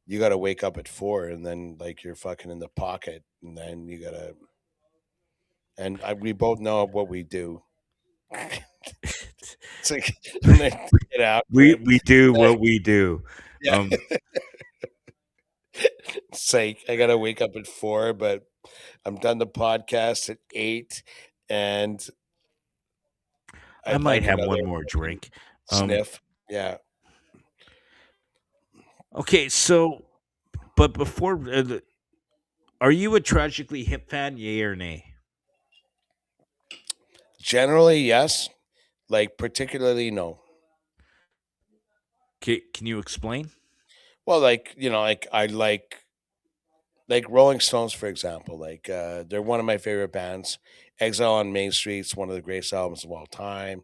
you got to wake up at 4, and then like you're fucking in the pocket, and then you gotta. And we both know what we do. It's like get out. We do what we do. Yeah, it's like I gotta wake up at 4, but I'm done the podcast at 8, and I I'd might like have another one more drink. sniff. Yeah, Okay, so but before, are you a Tragically Hip fan? Yay or nay? generally yes. Like particularly no. Okay, can you explain? Well, like like I like Rolling Stones, for example. Like they're one of my favorite bands. Exile on Main Street's one of the greatest albums of all time.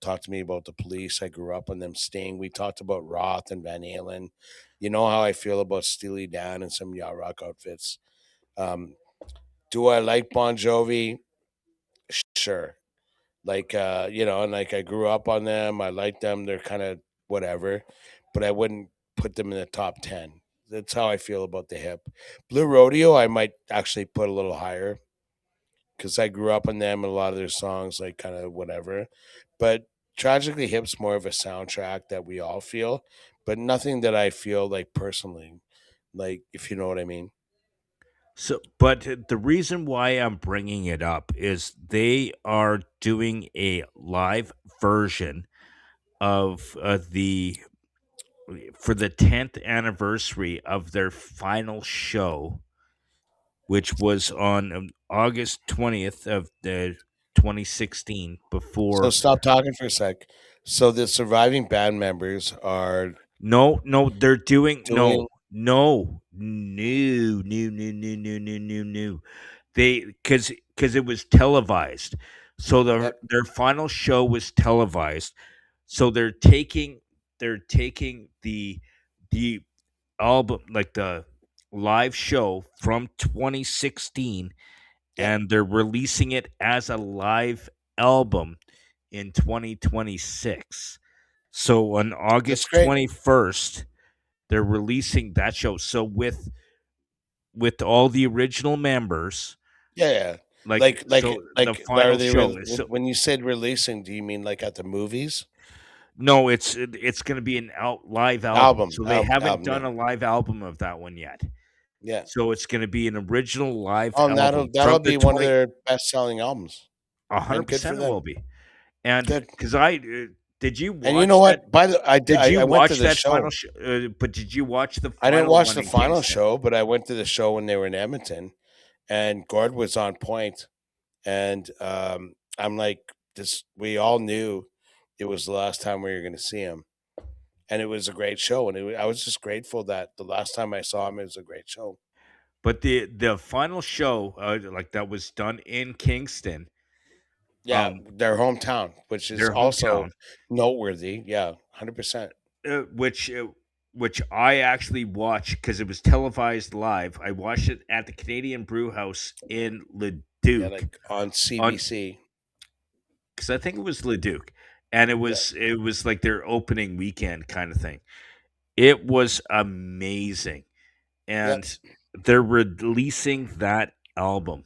Talk to me about the Police. I grew up on them. Sting. We talked about Roth and Van Halen. You know how I feel about Steely Dan and some yacht rock outfits. Um, do I like Bon Jovi? Sure. Like and like I grew up on them. I like them. They're kind of whatever, but I wouldn't put them in the top 10. That's how I feel about the hip. Blue Rodeo, I might actually put a little higher because I grew up on them and a lot of their songs, like kind of whatever. But Tragically Hip's more of a soundtrack that we all feel, but nothing that I feel like personally, like if you know what I mean. So, but the reason why I'm bringing it up is they are doing a live version of the for the 10th anniversary of their final show, which was on August 20th of the 2016. So Before stop talking for a sec. So the surviving band members are no, they're doing doing no. They because it was televised, so yep. their final show was televised. So they're taking the album, like the live show from 2016, Yep. and they're releasing it as a live album in 2026. So on That's August great. 21st, they're releasing that show. So with all the original members, Yeah, yeah. like so the Are final they show is so when you said releasing? Do you mean like at the movies? no, it's going to be an live album. So they haven't Album. done Yeah, a live album of that one yet. yeah. So it's going to be an original live Oh, and album that'll from the be one of 20 their best selling albums, a hundred and good for percent it them. will be. And Good. because did you And you know watch that? what? By the Did you I went to watch the that final show. show? But did you watch the I didn't final watch one the in final Kingston? show, but I went to the show when they were in Edmonton, and Gord was on point, and I'm like, this. We all knew it was the last time we were going to see him, and it was a great show, and I was just grateful that the last time I saw him, it was a great show. But the final show, like that was done in Kingston, Yeah, um, their hometown, which is their also hometown, noteworthy. Yeah, 100%. uh, which uh, which I actually watched because it was televised live. I watched it at the Canadian Brew House in Yeah, Leduc like on on CBC. because I think it was Leduc, and it Yeah, was it was like their opening weekend kind of thing. It was amazing, yeah. and they're releasing that album,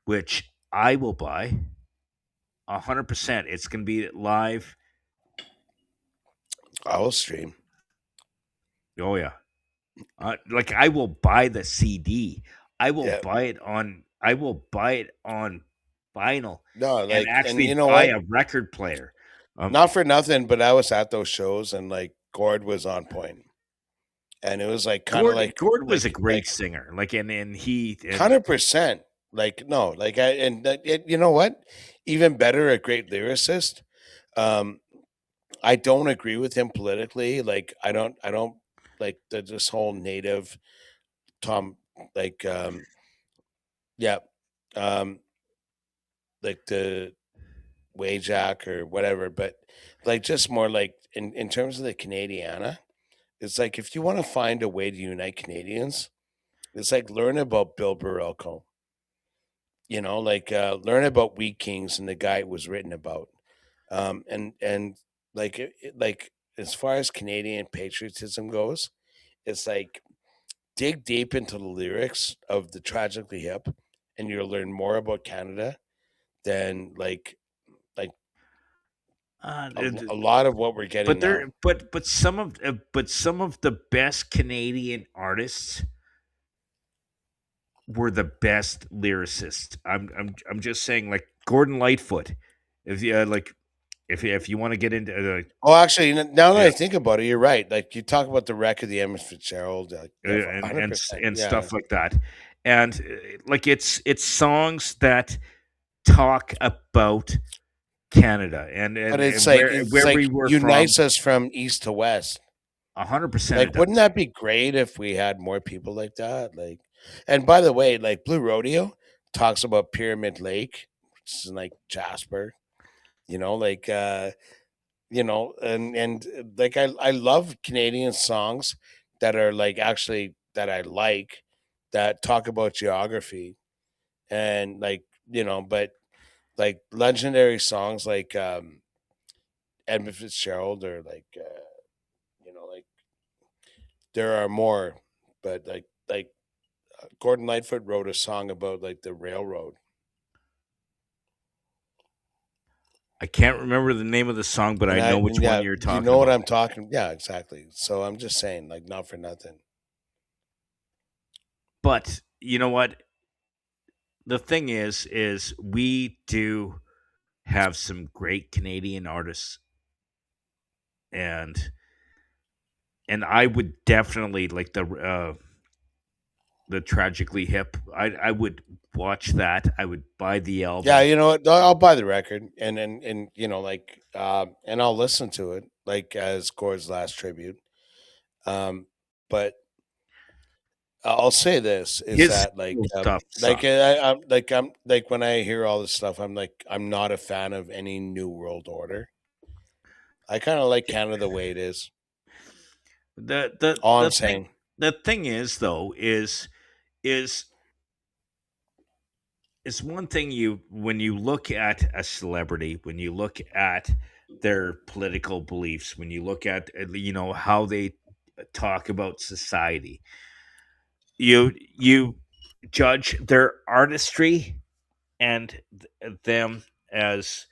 which I will buy 100%. It's gonna be live. I will stream. Oh yeah, like I will buy the CD. I will Yeah. buy it on. I will buy it on vinyl No, and like, and you actually know buy what? a record player. Um, Not for nothing, but I was at those shows and like Gord was on point, and it was like kind of Gord was a great singer. Like and he and 100%. Like no, like you know what? Even better, a great lyricist. Um, I don't agree with him politically. Like I don't like this whole native Tom, like yeah, um, like the wage act or whatever, but like just more like in terms of the Canadiana, it's like if you want to find a way to unite Canadians, it's like learn about Bill Barilko, like learn about Wheat Kings and the guy it was written about. And like like as far as Canadian patriotism goes, it's like dig deep into the lyrics of the Tragically Hip, and you'll learn more about Canada than like it- a lot of what we're getting but now. but some of the best Canadian artists were the best lyricists. I'm just saying, like Gordon Lightfoot. If you if you want to get into Oh, actually, now that yeah, I think about it, you're right. Like you talk about the wreck of the Emmett Fitzgerald, yeah, for and 100%. and Yeah, stuff like that, and like it's songs that talk about Canada but and it's where like we were from. unites us from east to west. 100% Like, it wouldn't does. that be great if we had more people like that? Like, and by the way, like Blue Rodeo talks about Pyramid Lake, which is like Jasper. You know, like and like I love Canadian songs that are like actually that I like that talk about geography and but like legendary songs like Edmund Fitzgerald or like there are more, but Gordon Lightfoot wrote a song about like the railroad. I can't remember the name of the song, but I know which And one yeah, you're you talking know what about. I'm talking. Yeah, exactly. So I'm just saying, like, not for nothing. But you know what? The thing is we do have some great Canadian artists, and I would definitely like the Tragically Hip. I would watch that. I would buy the Yeah, album. you know what? I'll buy the record and and I'll listen to it like as Gord's last tribute. But I'll say this is His that solo stuff sucks. I'm like when I hear all this stuff, I'm not a fan of any New World Order. I kind of like Canada the way it is. All I'm The thing saying. is though is it's one thing you when you look at a celebrity, when you look at their political beliefs, when you look at how they talk about society, you judge their artistry and them as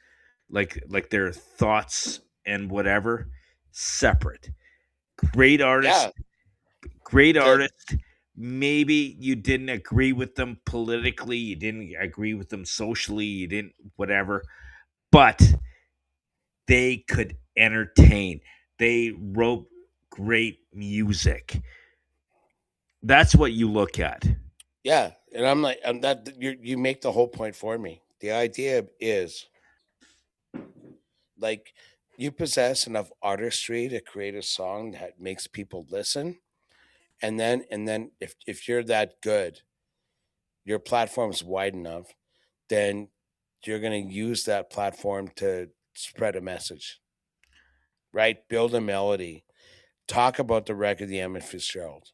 like their thoughts and whatever separate. Great artist, Yeah, great the artist. Maybe you didn't agree with them politically, you didn't agree with them socially, you didn't whatever, but they could entertain. They wrote great music. That's what you look at. Yeah, and I'm like, you make the whole point for me. The idea is like you possess enough artistry to create a song that makes people listen, and then if you're that good, your platform's wide enough, then you're going to use that platform to spread a message, right? Build a melody, talk about the wreck of the Emmett Fitzgerald,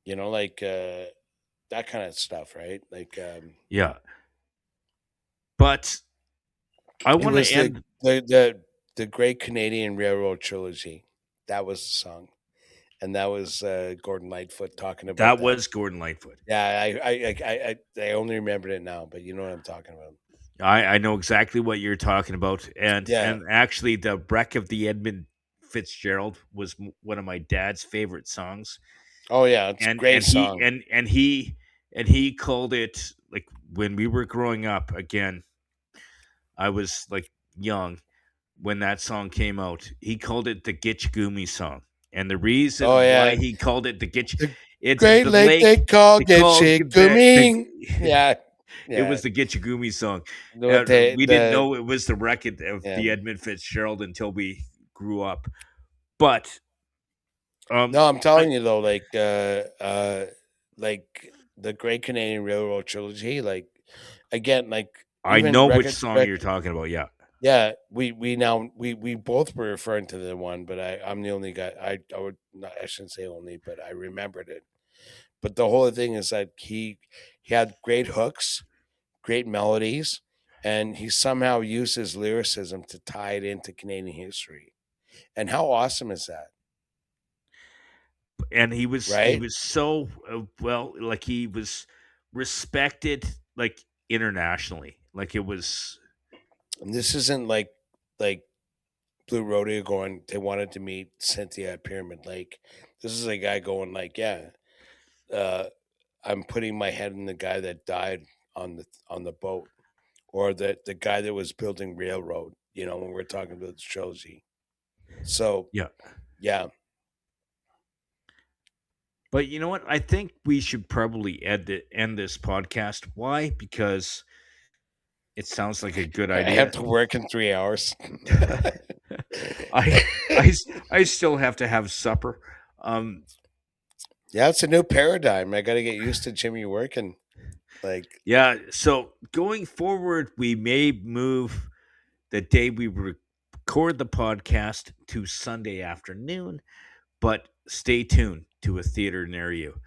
like that kind of stuff, right? Like Yeah. But I it want to was end. the Great Canadian Railroad Trilogy. That was the song, and that was Gordon Lightfoot talking about That that. was Gordon Lightfoot. Yeah, I only remembered it now, but you know what I'm talking about. I know exactly what you're talking about, and Yeah. actually, the wreck of the Edmund Fitzgerald was one of my dad's favorite songs, Oh yeah, it's a and great he song. and he called it, like, when we were growing up. Again, I was like young when that song came out. He called it the Gitch Gumi song, and the Oh reason why yeah, he called it the Gitch, the it's Great the Lake they lake. call They call the Gitchigumi. Yeah, it yeah. was the Gitchagumi song. What they We didn't know it was the record of yeah. the Edmund Fitzgerald until we grew up. But No, I'm I, telling you though, like the Great Canadian Railroad Trilogy, like again, like I even know which song you're talking about. Yeah, yeah, we both were referring to the one, but I'm the only guy. I would not, I shouldn't say only, but I remembered it. But the whole thing is that he had great hooks, great melodies, and he somehow used his lyricism to tie it into Canadian history. And how awesome is that, and he right? was so well, like, he was respected, like, internationally. Like, it was. And this isn't like Blue Rodeo going. They wanted to meet Cynthia at Pyramid Lake. This is a guy going like, yeah, uh, I'm putting my head in the guy that died on the boat, or the guy that was building railroad. When we're talking about the trilogy. So Yeah. yeah, But you know what? I think we should probably end this podcast. Why? Because it sounds like a good I have idea. to work in 3 hours. I, I still have to have supper. Yeah, it's a new paradigm. I got to get used to Jimmy working. Like, Yeah. So going forward, we may move the day we record the podcast to Sunday afternoon, but stay tuned to a theater near you.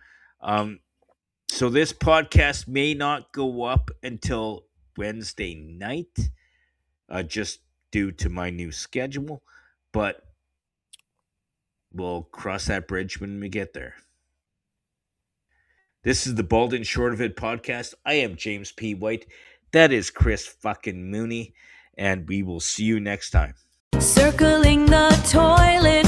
So this podcast may not go up until Wednesday night, just due to my new schedule, but we'll cross that bridge when we get there. This is the Bald and Short of It podcast. I am James P. White. That is Chris fucking Mooney, and we will see you next time. Circling the toilet